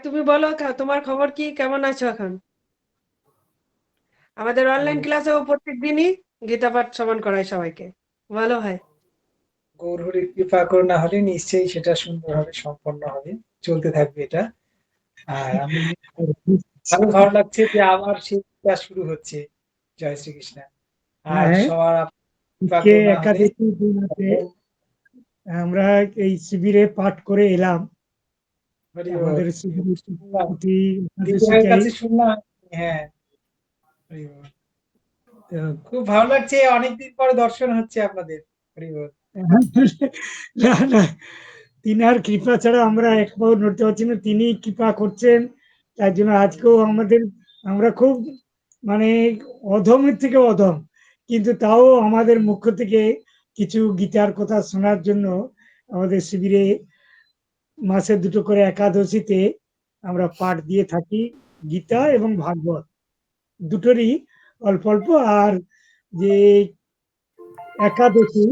তুমি বলো তোমার খবর কি, কেমন আছো এখন? আমাদের অনলাইন ক্লাসেও প্রত্যেক দিনই গীতা পাঠ শ্রবণ করায় সবাইকে, ভালো হয়। গৌরহরির কৃপা করুণা হলে নিশ্চয়ই সেটা সুন্দরভাবে সম্পন্ন হবে, চলতে থাকবে এটা। আর আমি ভালো ভালো লাগছে যে আবার সেই ক্লাস শুরু হচ্ছে। জয় শ্রীকৃষ্ণ। আর হ্যাঁ, সবার কৃপা আজকে করুণা হলে একাদশী দিনতে আমরা এই শিবিরে পাঠ করে এলাম। হরি বল, আমাদের হরি বল। শিবিরের শুনলাম প্রতি দিদিভাইয়ের একাদশীটাই কাছে শুনলাম। হ্যাঁ, হরি বল। তো খুব ভালো লাগছে, অনেকদিন পরে দর্শন হচ্ছে আপনাদের। হরি বল। না না, তিনার কৃপা ছাড়া আমরা এক পাও নড়তে পারছি না, তিনি কৃপা করছেন। তার জন্য আজকেও আমরা খুব মানে অধমের থেকে অধম, কিন্তু তাও আমাদের মুখ থেকে কিছু গীতার কথা শোনার জন্য আমাদের শিবিরে মাসে দুটো করে একাদশীতে আমরা পাঠ দিয়ে থাকি, গীতা এবং ভাগবত দুটোরই অল্প অল্প। আর যে একাদশী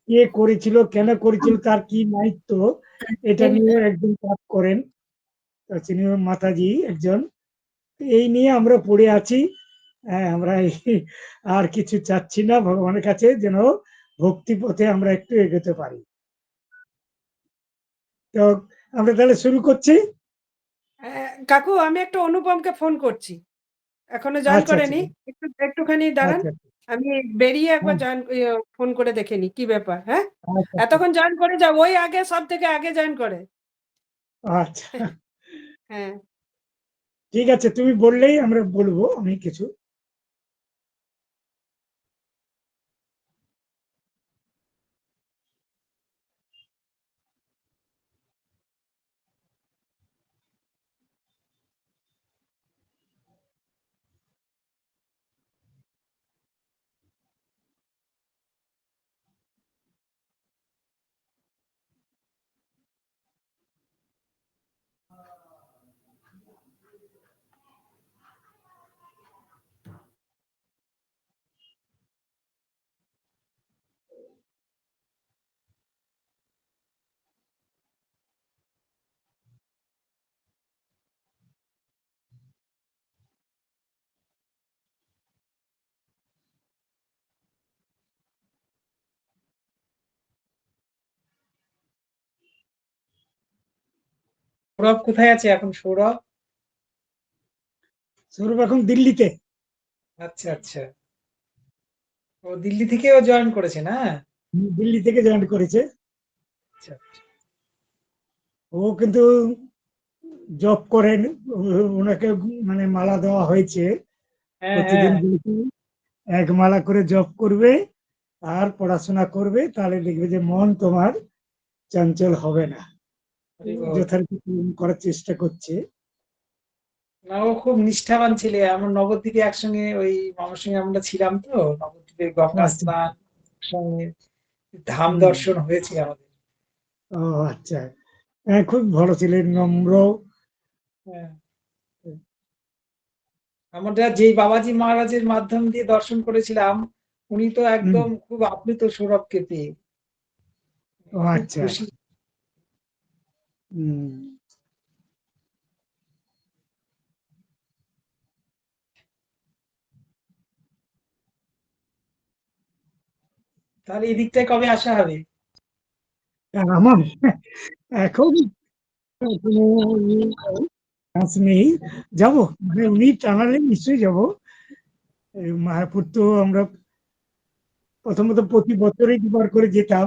কে করেছিল, কেন করেছিল, তার কি দায়িত্ব, এটা নিয়ে একজন পাঠ করেন, তিনি মাতাজি একজন। এই নিয়ে আমরা পড়ে আছি। হ্যাঁ, আমরা আর কিছু চাচ্ছি না ভগবানের কাছে, যেন ভক্তি পথে আমরা একটু এগোতে পারি। তো আমরা তাহলে শুরু করছি। কাকু, আমি একটা অনুপমকে ফোন করছি, এখনো জয়েন আচ্ছা আচ্ছা করেনি। একটুখানি দাঁড়ান, আচ্ছা আমি বেরিয়ে একবার হ্যাঁ, জয়েন ফোন করে দেখে নি কি ব্যাপার। হ্যাঁ, আচ্ছা এতক্ষণ জয়েন করে যাও, ওই আগে সব থেকে আগে জয়েন করে। আচ্ছা, হ্যাঁ, ঠিক আছে, তুমি বললেই আমরা বলবো আমি কিছু। সৌরভ কোথায় আছে এখন, সৌরভ? সৌরভ এখন দিল্লিতে। আচ্ছা আচ্ছা, ও দিল্লি থেকেও জয়েন করেছে না? দিল্লি থেকে জয়েন করেছে। আচ্ছা। ও কিন্তু জব করেন, ওনাকে মানে মালা দেওয়া হয়েছে হ্যাঁ প্রতিদিন হ্যাঁ। ডিউটি, এক মালা করে জব করবে আর পড়াশোনা করবে, তাহলে দেখবে যে মন তোমার চঞ্চল হবে না। হরি বল। যথারীতি পূরণ করার চেষ্টা করছে। না, ও খুব নিষ্ঠাবান ছেলে। আমরা নবদ্বীপে একসঙ্গে ওই মামার সঙ্গে আমরা ছিলাম তো, নবদ্বীপে গঙ্গা আচ্ছা, স্নান সঙ্গে ধাম হুম, দর্শন হয়েছে আমাদের। ও আচ্ছা, হ্যাঁ, খুব ভালো ছিলেন, নম্র। হ্যাঁ, আমরা যেই বাবাজি মহারাজের মাধ্যম দিয়ে দর্শন করেছিলাম, উনি তো হুম, একদম খুব আপ্লুত সৌরভকে পেয়ে, ও খুব আচ্ছা, খুশি। হুম, তাহলে এদিকটায় কবে আসা হবে? আমার এখন কোনো চান্স নেই, যাবো, মানে উনি টানালে নিশ্চয়ই যাবো। এই মায়াপুর তো আমরা প্রথমত প্রতি বছরই দুবার করে যেতাম,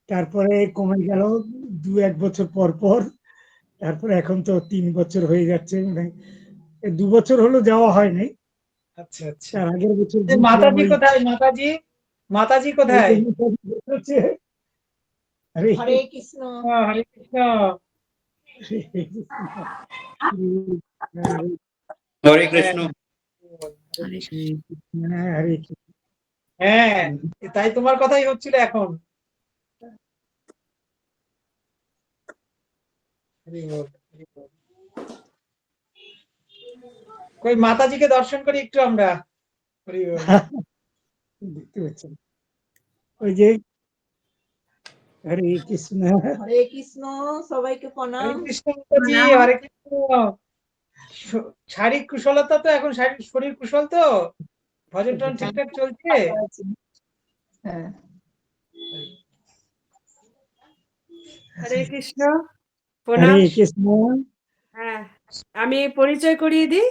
তারপরে কমে গেল দু এক বছর পর পর, তারপরে এখন তো 3 বছর হয়ে যাচ্ছে, মানে 2 বছর হলো যাওয়া হয়নি। আচ্ছা আচ্ছা। তার আগের বছর এ গিয়েছিলাম মাতাজি ওই কোথায়, মাতাজি? মাতাজি এই কোথায়? হচ্ছে। হরে হরে কৃষ্ণ। হরে কৃষ্ণ। হরে হ্যাঁ, কৃষ্ণ। হরে কৃষ্ণ। হরে হ্যাঁ, তাই তোমার কথাই হচ্ছিল এখন। হরি বল, হরি বল। কই মাতাজিকে দর্শন করি একটু আমরা। হরি বল। দেখতে পাচ্ছেন ওই যে হরে কৃষ্ণ। হরে কৃষ্ণ, সবাইকে হরে প্রণাম। কৃষ্ণ মাতাজি, প্রণাম। হরে কৃষ্ণ। শারীরিক কুশলতা তো এখন শরীর কুশল তো? ভজন টন ঠিকঠাক চলছে? হ্যাঁ, হরে কৃষ্ণ, হরে প্রণাম। কৃষ্ণ। হ্যাঁ, আমি পরিচয় করিয়ে দিই।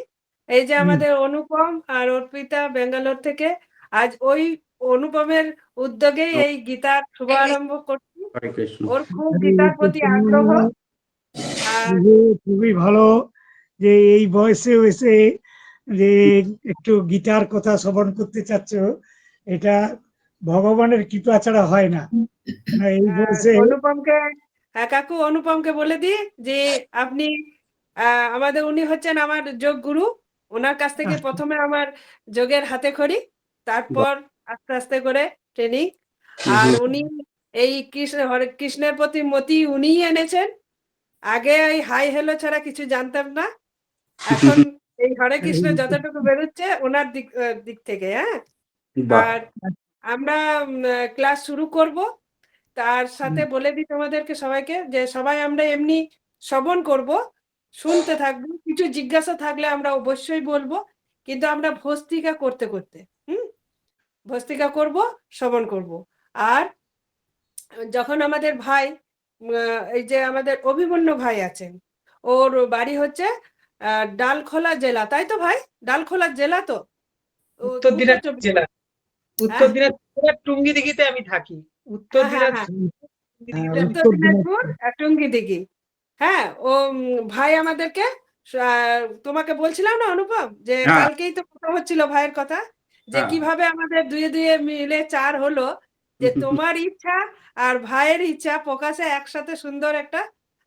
এই যে হুম। আমাদের অনুপম আর অর্পিতা বেঙ্গালোর থেকে। আজ ওই অনুপমের উদ্যোগেই এই গীতার শুভারম্ভ করছি। হরে কৃষ্ণ। ওর খুব হরে গীতার প্রতি কৃষ্ণ। আগ্রহ। আর খুবই ভালো যে এই বয়সেও এসে যে একটু গীতার কথা শ্রবণ করতে চাচ্ছ, এটা ভগবানের কৃপা ছাড়া হয় না। না, এই বয়সে অনুপমকে কাকু অনুপমকে বলে দিই যে আপনি আমাদের উনি হচ্ছেন আমার যোগ গুরু। ওনার কাছ থেকে আচ্ছা। প্রথমে আমার যোগের হাতে খড়ি, তারপর আস্তে আস্তে করে ট্রেনিং। আর উনি এই কৃষ্ণের প্রতি মতি উনিই এনেছেন। আগে ওই হাই হেলো ছাড়া কিছু জানতাম না। এখন এই হরে কৃষ্ণ যতটুকু বেরোচ্ছে ওনার দিক থেকে। হ্যাঁ, বাহ, আর আমরা ক্লাস শুরু করব। তার সাথে বলে দিই তোমাদেরকে সবাইকে যে সবাই আমরা এমনি শ্রবণ করব, শুনতে থাকবো। কিছু জিজ্ঞাসা থাকলে আমরা অবশ্যই বলবো, কিন্তু আমরা ভস্ত্রিকা করতে করতে ভস্ত্রিকা করব, শ্রবণ করব। আর যখন আমাদের ভাই এই যে আমাদের অভিমন্যু ভাই আছেন, ওর বাড়ি হচ্ছে ডালখোলা জেলা, তাই তো ভাই? ডালখোলা জেলা তো উত্তর উত্তর দিনাজপুর চব্বিশ। জেলা, উত্তর হ্যাঁ দিনাজপুর জেলার টুঙ্গিদিঘিতে আমি থাকি। উত্তর হ্যাঁ হ্যাঁ হ্যাঁ, দিনাজপুর টুঙ্গিদিঘিতে আমি উত্তর উত্তর দিনাজপুর দিনাজপুর। টুঙ্গি দিঘি। হ্যাঁ, ও ভাই আমাদেরকে তোমাকে বলছিলাম না অনুপম, যে হ্যাঁ কালকেই তো কথা হচ্ছিল ভাইয়ের কথা, যে হ্যাঁ কিভাবে আমাদের দুয়ে দুয়ে মিলে চার হলো। যে তোমার ইচ্ছা আর ভাইয়ের ইচ্ছা প্রকাশে একসাথে সুন্দর একটা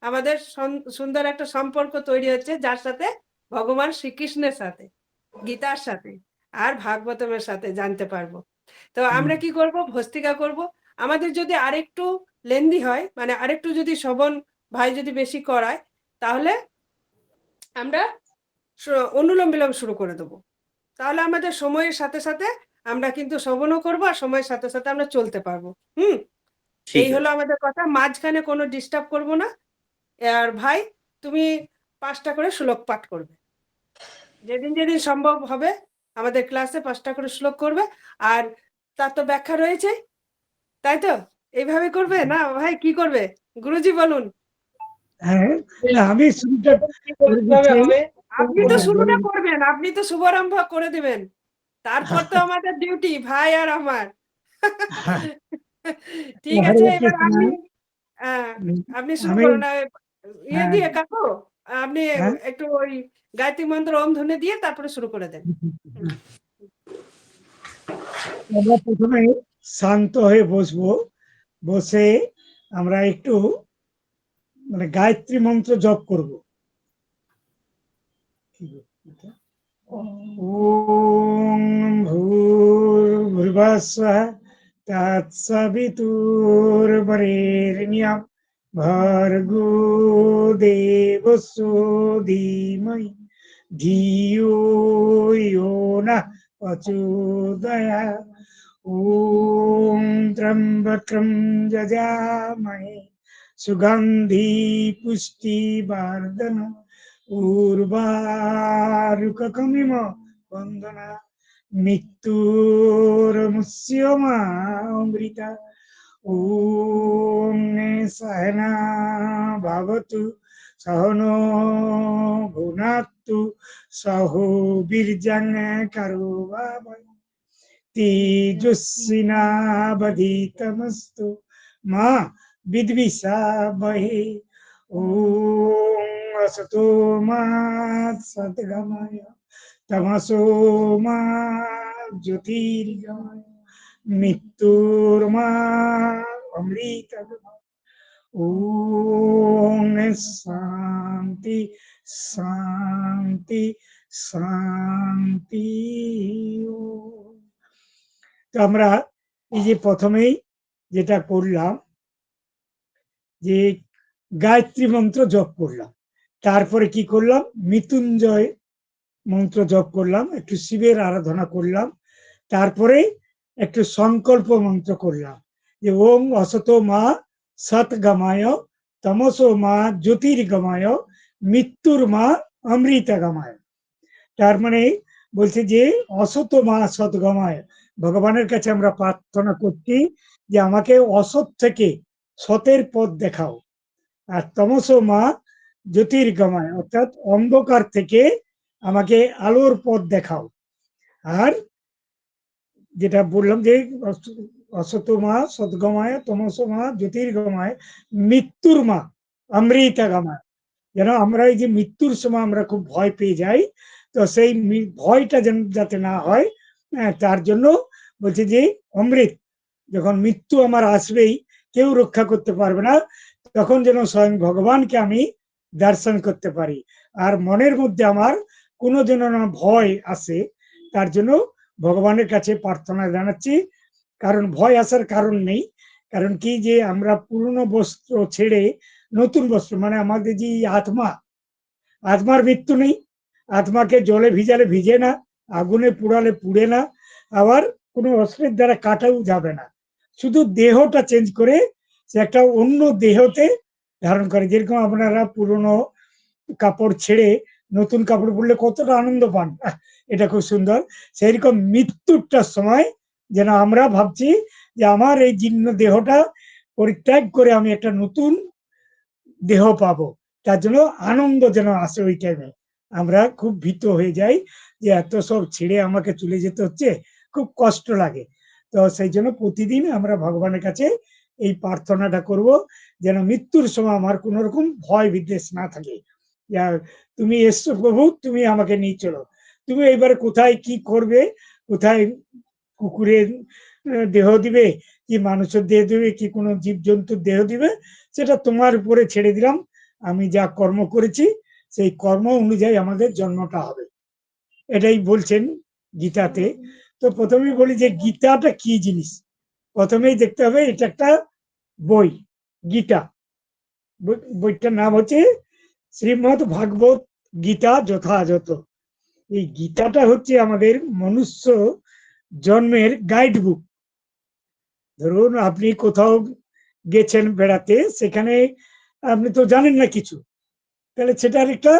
আমাদের সুন্দর একটা সম্পর্ক তৈরি হচ্ছে, যার সাথে ভগবান শ্রীকৃষ্ণের সাথে, গীতার সাথে আর ভাগবতমের সাথে জানতে পারবো। তো আমরা কি করব? ভস্তিকা করব। আমাদের যদি আরেকটু লেন্দি হয়, মানে আরেকটু যদি শ্রবণ ভাই যদি বেশি করায়, তাহলে আমরা অনুলোম বিলোম শুরু করে দেবো। তাহলে আমাদের সময়ের সাথে সাথে আমরা কিন্তু শ্রবণও করবো, আর সময়ের সাথে সাথে আমরা চলতে পারবো। ঠিক এই হলো আছে। আমাদের কথা। মাঝখানে কোনো ডিস্টার্ব করব না। আর ভাই, তুমি 5টা করে শ্লোক পাঠ করবে, যেদিন যেদিন সম্ভব হবে। আমাদের ক্লাসে 5টা করে শ্লোক করবে। আর তার তো ব্যাখ্যা রয়েছে, তাই তো? এইভাবে করবে না ভাই? কি করবে গুরুজি বলুন? হ্যাঁ, না, আমি শুরুটা কি করে বলতে দিচ্ছি। হবে? আপনি তো হ্যাঁ, শুরুটা বলুন। করবেন, আপনি তো শুভারম্ভ করে দিবেন। তারপর তো আমাদের ডিউটি ভাই আর আমার। ঠিক হরে আছে, এবার কৃষ্ণ। আপনি আহ, আপনি শুরু আমি করুন। ইয়ে হ্যাঁ, দিয়ে কাকু, আপনি হ্যাঁ, একটু ওই গায়ত্রী মন্ত্র ওম ধ্বনি দিয়ে তারপরে শুরু করে দেন। হুম। আমরা প্রথমে শান্ত হয়ে বসবো। বসে আমরা একটু মানে গায়ত্রী মন্ত্র জপ করব। ওম ভূর্ভুবস্সুঃ তৎসবিতুর্বরেণ্যং ভর্গো দেবস্য ধীমহি ধিয়ো यो नः प्रचोदयात्। ओम त्र्यंबकं यजामहे सुगंधि पुष्टिवर्धनम् उर्वारुकमिव वन्दना मृत्युर्मुष्यमामृता। ओम सहना भवतु सहनो भुनक्तु सहो वीर्यं करोवावहै तेजस्विनावधीतमस्तु मा विद्विषावहै। ओम असतो मा सद्गमय तमसो मा ज्योतिर्गमय मृत्युर्मा अमृतगमय। ओम शांति शांति শান্তি। তো আমরা এই যে প্রথমেই যেটা করলাম, যে গায়ত্রী মন্ত্র জপ করলাম, তারপরে কি করলাম, মৃত্যুঞ্জয় মন্ত্র জপ করলাম, একটু শিবের আরাধনা করলাম, তারপরে একটু সংকল্প মন্ত্র করলাম যে ওম অসত মা সৎগমায়, তমসো মা জ্যোতির্গমায়, মৃত্যুর মা অমৃতগমায়। তার মানে বলছে যে অসত মা সৎগমায়, ভগবানের কাছে আমরা প্রার্থনা করছি যে আমাকে অসৎ থেকে সতের পথ দেখাও, আর তমসো মা জ্যোতির্গমায় অর্থাৎ অন্ধকার থেকে আমাকে আলোর পথ দেখাও। আর যেটা বললাম যে অসত মা সদ্গমায়, তমস মা জ্যোতির্গমায়, মৃত্যুর মা অমৃতগমায়। যেন আমরা এই যে মৃত্যুর সময় আমরা খুব ভয় পেয়ে যাই, তো সেই ভয়টা যেন যাতে না হয়, তার জন্য বলছে যে অমৃত, যখন মৃত্যু আমার আসবেই, কেউ রক্ষা করতে পারবে না, তখন যেন স্বয়ং ভগবানকে আমি দর্শন করতে পারি। আর মনের মধ্যে আমার কোনো যেন না ভয় আসে, তার জন্য ভগবানের কাছে প্রার্থনা জানাচ্ছি। কারণ ভয় আসার কারণ নেই। কারণ কি, যে আমরা পুরনো বস্ত্র ছেড়ে নতুন বস্ত্র, মানে আমাদের যে আত্মা, আত্মার মৃত্যু নেই। আত্মাকে জলে ভিজালে ভিজে না, আগুনে পুড়ালে পুড়ে না, আবার কোনো অস্ত্রের দ্বারা কাটাও যাবে না। শুধু দেহটা চেঞ্জ করে সে একটা অন্য দেহতে ধারণ করে। যেরকম আপনারা পুরনো কাপড় ছেড়ে নতুন কাপড় পরলে কতটা আনন্দ পান, এটা খুব সুন্দর। সেইরকম মৃত্যুটার সময় যেন আমরা ভাবছি যে আমার এই জীর্ণ দেহটা পরিত্যাগ করে আমি একটা নতুন দেহ পাবো, তার জন্য আনন্দ যেন আসে। ওই টাইমে আমরা খুব ভীত হয়ে যাই যে এত সব ছেড়ে আমাকে চলে যেতে হচ্ছে, খুব কষ্ট লাগে। তো সেই জন্য প্রতিদিন আমরা ভগবানের কাছে এই প্রার্থনাটা করব, যেন মৃত্যুর সময় আমার কোন রকম ভয় বিদ্বেষ না থাকে। তুমি এসছো প্রভু, তুমি আমাকে নিয়ে চলো, তুমি এবারে কোথায় কি করবে, কোথায় কুকুরের দেহ দিবে, কি মানুষের দেহ দিবে, কি কোনো জীবজন্তুর দেহ দিবে, সেটা তোমার উপরে ছেড়ে দিলাম। আমি যা কর্ম করেছি সেই কর্ম অনুযায়ী আমাদের জন্মটা হবে, এটাই বলছেন গীতাতে। তো প্রথমেই বলি যে গীতাটা কি জিনিস। প্রথমেই দেখতে হবে এটা একটা বই, গীতা। বইটার নাম হচ্ছে শ্রীমদ ভাগবত গীতা যথাযথ। এই গীতাটা হচ্ছে আমাদের মনুষ্য জন্মের গাইড বুক। ধরুন আপনি কোথাও গেছেন বেড়াতে, সেখানে আপনি তো জানেন না কিছু, তাহলে সেটার একটা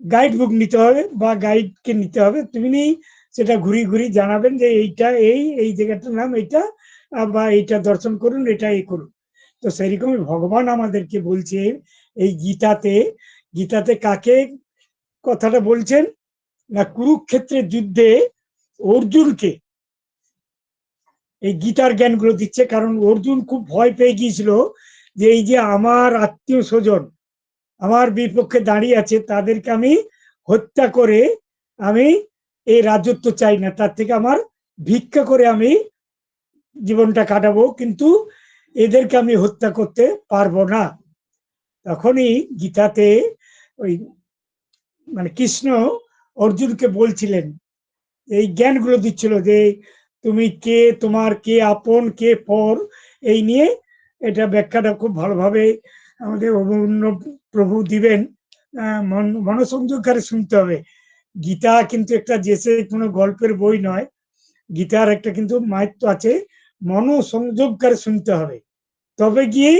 গাইড বুক নিতে হবে বা গাইডকে নিতে হবে, তুমি সেটা ঘুরি ঘুরি জানাবেন যে এইটা এই জায়গাটার নাম এইটা, বা এইটা দর্শন করুন, এটা এই করুন। তো সেরকমই ভগবান আমাদেরকে বলছে এই গীতাতে। গীতাতে কাকে কথাটা বলছেন না, কুরুক্ষেত্রের যুদ্ধে অর্জুনকে এই গীতার জ্ঞানগুলো দিচ্ছে। কারণ অর্জুন খুব ভয় পেয়ে গিয়েছিল যে এই যে আমার আত্মীয় স্বজন আমার বিপক্ষে দাঁড়িয়ে আছে, তাদেরকে আমি হত্যা করে আমি এই রাজত্ব চাই না, তার থেকে আমার ভিক্ষা করে আমি জীবনটা কাটাবো, কিন্তু এদেরকে আমি হত্যা করতে পারবো না। তখনই গীতাতে ওই মানে কৃষ্ণ অর্জুনকে বলছিলেন, এই জ্ঞানগুলো দিচ্ছিল যে তুমি কে, তোমার কে আপন কে পর, এই নিয়ে এটা ব্যাখ্যাটা খুব ভালোভাবে আমাদের অভিন্ন প্রভু দিবেন। মনোসংযোগকারে শুনতে হবে। গীতা কিন্তু একটা যে কোনো গল্পের বই নয়, গীতার একটা কিন্তু মাহাত্ম্য আছে, মনোসংযোগকারে শুনতে হবে, তবে গিয়ে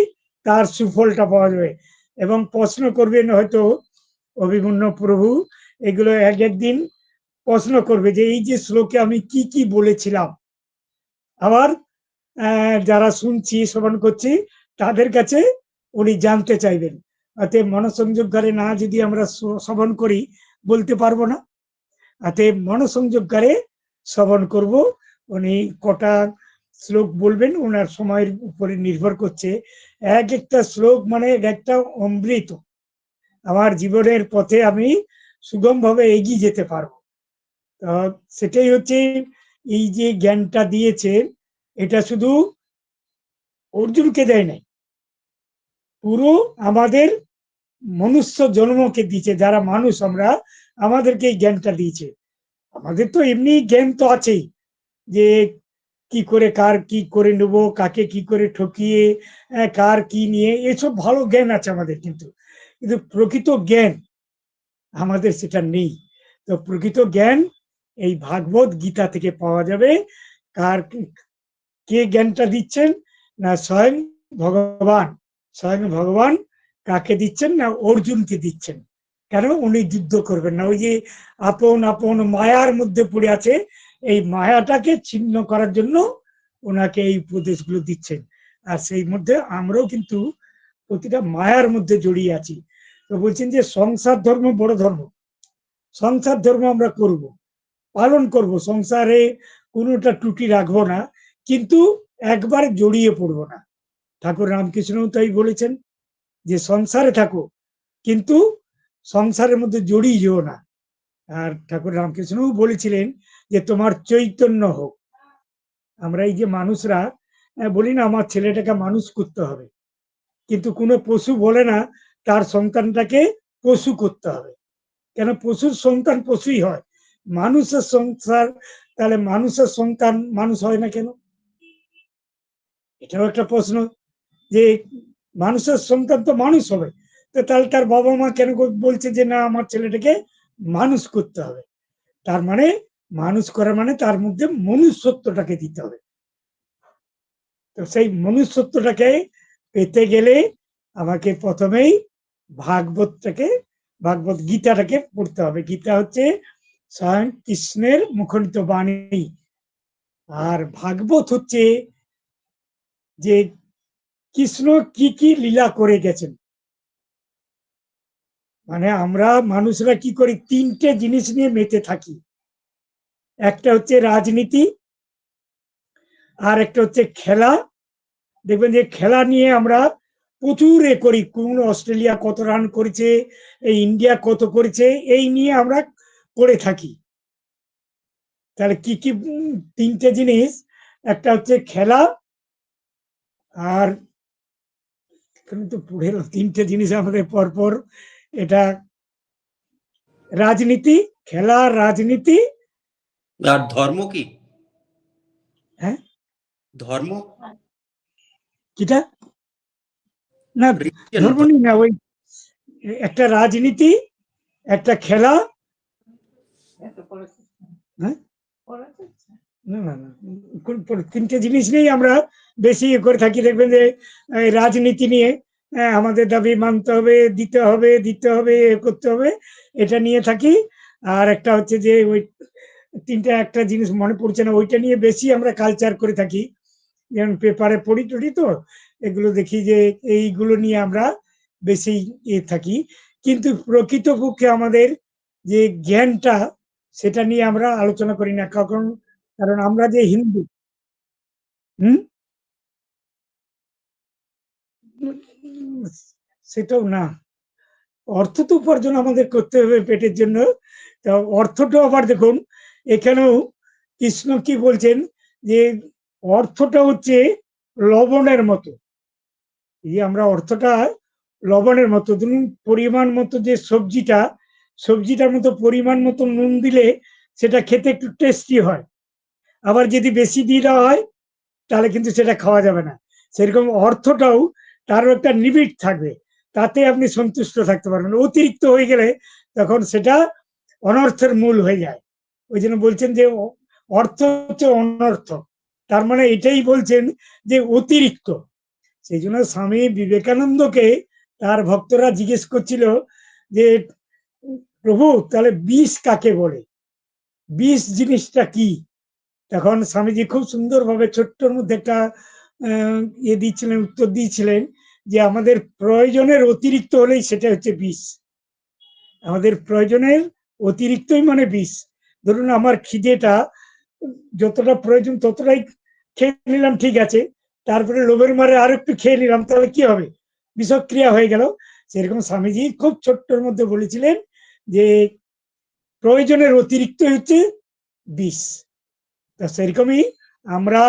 তার সুফলটা পাওয়া যাবে। এবং প্রশ্ন করবেন হয়তো অভিমন্য প্রভু, এগুলো একদিন প্রশ্ন করবে যে এই যে শ্লোকে আমি কি কি বলেছিলাম। আবার যারা শুনছি শ্রবণ করছি তাদের কাছে উনি জানতে চাইবেন। অতএব মনোসংযোগকারে না যদি আমরা শ্রবণ করি, বলতে পারবো না। অতএব মনোসংযোগকারে শ্রবণ করব। উনি কটা শ্লোক বলবেন ওনার সময়ের উপরে নির্ভর করছে। এক একটা শ্লোক মানে একটা অমৃত, আমার জীবনের পথে আমি সুগম ভাবে এগিয়ে যেতে পারবো। সেটাই হচ্ছে এই যে জ্ঞানটা দিয়েছে, এটা শুধু অর্জুনকে দেয় নাই, পুরো আমাদের মনুষ্য জন্মকে দিয়েছে, যারা মানুষ আমরা, আমাদেরকে এই জ্ঞানটা দিয়েছে। আমাদের তো এমনি জ্ঞান তো আছেই, যে কি করে কার কি করে নেব, কাকে কি করে ঠকিয়ে কার কি নিয়ে, এসব ভালো জ্ঞান আছে আমাদের, কিন্তু কিন্তু প্রকৃত জ্ঞান আমাদের সেটা নেই। তো প্রকৃত জ্ঞান এই ভাগবত গীতা থেকে পাওয়া যাবে। কার কে জ্ঞানটা দিচ্ছেন না, স্বয়ং ভগবান স্বয়ং ভগবান কাকে দিচ্ছেন না অর্জুনকে দিচ্ছেন। কেন? উনি যুদ্ধ করবেন না, ওই যে আপন আপন মায়ার মধ্যে পড়ে আছে, এই মায়াটাকে ছিন্ন করার জন্য ওনাকে এই উপদেশগুলো দিচ্ছেন। আর সেই মধ্যে আমরাও কিন্তু প্রতিটা মায়ার মধ্যে জড়িয়ে আছি। তো বলছেন যে সংসার ধর্ম বড় ধর্ম, সংসার ধর্ম আমরা করব, পালন করব, সংসারে কোনোটা ত্রুটি রাখবো না, কিন্তু একবার জড়িয়ে পড়বো না। ঠাকুর রামকৃষ্ণও তাই বলেছেন যে সংসারে থাকো, কিন্তু সংসারের মধ্যে জড়িয়ে যেও না। আর ঠাকুর রামকৃষ্ণও বলেছিলেন যে তোমার চৈতন্য হোক। আমরা এই যে মানুষরা বলি না আমার ছেলেটাকে মানুষ করতে হবে, কিন্তু কোনো পশু বলে না তার সন্তানটাকে পশু করতে হবে। কেন? পশুর সন্তান পশুই হয়, মানুষের সংসার, তাহলে মানুষের সন্তান মানুষ হয় না কেন? এটাও একটা প্রশ্ন, যে মানুষের সন্তান তো মানুষ হবে, তো তাহলে তার বাবা মা কেন বলছে যে না আমার ছেলেটাকে মানুষ করতে হবে? তার মানে মানুষ করা মানে তার মধ্যে মনুষ্যত্বটাকে দিতে হবে। তো সেই মনুষ্যত্বটাকে পেতে গেলে আমাকে প্রথমেই ভাগবতটাকে, ভাগবত গীতাটাকে পড়তে হবে। গীতা হচ্ছে স্বয়ং কৃষ্ণের মুখনিত বাণী, আর ভাগবত হচ্ছে যে কৃষ্ণ কি কি লীলা করে গেছেন। মানে আমরা মানুষরা কি করি, তিনটে জিনিস নিয়ে মেতে থাকি। একটা হচ্ছে রাজনীতি, আর একটা হচ্ছে খেলা। দেখবেন যে খেলা নিয়ে আমরা প্রচুর করি, কোন অস্ট্রেলিয়া কত রান করেছে, এই ইন্ডিয়া কত করেছে, এই নিয়ে আমরা করে থাকি। তাহলে কি কি তিনটে জিনিস, একটা হচ্ছে খেলা, আর তো পড়ে এলাম তিনটে জিনিস আমাদের পরপর, এটা রাজনীতি, খেলা, রাজনীতি, আর ধর্ম কি? হ্যাঁ ধর্ম কিটা না, Religion, ধর্ম নেই না, ওই একটা রাজনীতি, একটা খেলা, হ্যাঁ না না না, তিনটে জিনিস নিয়েই আমরা বেশি করে থাকি। দেখবেন যে রাজনীতি নিয়ে আমাদের দাবি মানতে হবে, দিতে হবে, দিতে হবে, করতে হবে, এটা নিয়ে থাকি। আর একটা হচ্ছে যে ওই তিনটা, একটা জিনিস মনে পড়ছে না, ওইটা নিয়ে বেশি আমরা কালচার করে থাকি। যেমন পেপারে পড়ি টড়ি, তো এগুলো দেখি যে এইগুলো নিয়ে আমরা বেশি থাকি, কিন্তু প্রকৃতপক্ষে আমাদের যে জ্ঞানটা, সেটা নিয়ে আমরা আলোচনা করি না। কারণ আমরা যে হিন্দু, হুম, সেটাও না। অর্থ তো উপার্জন আমাদের করতে হবে পেটের জন্য, তা অর্থটাও আবার দেখুন এখানেও কৃষ্ণ কি বলছেন, যে অর্থটা হচ্ছে লবণের মতো। এই যে আমরা অর্থটা লবণের মতো, ধরুন পরিমাণ মতো যে সবজিটার মতো পরিমাণ মতো নুন দিলে সেটা খেতে একটু টেস্টি হয়, আবার যদি বেশি দিয়ে দেওয়া হয় তাহলে কিন্তু সেটা খাওয়া যাবে না। সেরকম অর্থটাও তারও একটা লিমিট থাকবে, তাতে আপনি সন্তুষ্ট থাকতে পারবেন। অতিরিক্ত হয়ে গেলে তখন সেটা অনর্থের মূল হয়ে যায়। ওই জন্য বলছেন যে অর্থ হচ্ছে অনর্থ, তার মানে এটাই বলছেন যে অতিরিক্ত। সেই জন্য স্বামী বিবেকানন্দকে তার ভক্তরা জিজ্ঞেস করছিল যে প্রভু তাহলে বিষ কাকে বলে, বিষ জিনিসটা কি? তখন স্বামীজি খুব সুন্দরভাবে ছোট্টর মধ্যে একটা দিচ্ছিলেন, উত্তর দিয়েছিলেন যে আমাদের প্রয়োজনের অতিরিক্ত হলেই সেটা হচ্ছে বিষ। আমাদের প্রয়োজনের অতিরিক্তই মানে বিষ। ধরুন আমার খিদেটা যতটা প্রয়োজন ততটাই খেয়ে নিলাম, ঠিক আছে, তারপরে লোভের মারে আর একটু খেয়ে নিলাম, তাহলে কি হবে? বিষক্রিয়া হয়ে গেল। সেরকম স্বামীজি খুব ছোট্টর মধ্যে বলেছিলেন যে প্রয়োজনের অতিরিক্ত হচ্ছে বিষ। তা সেরকমই আমরা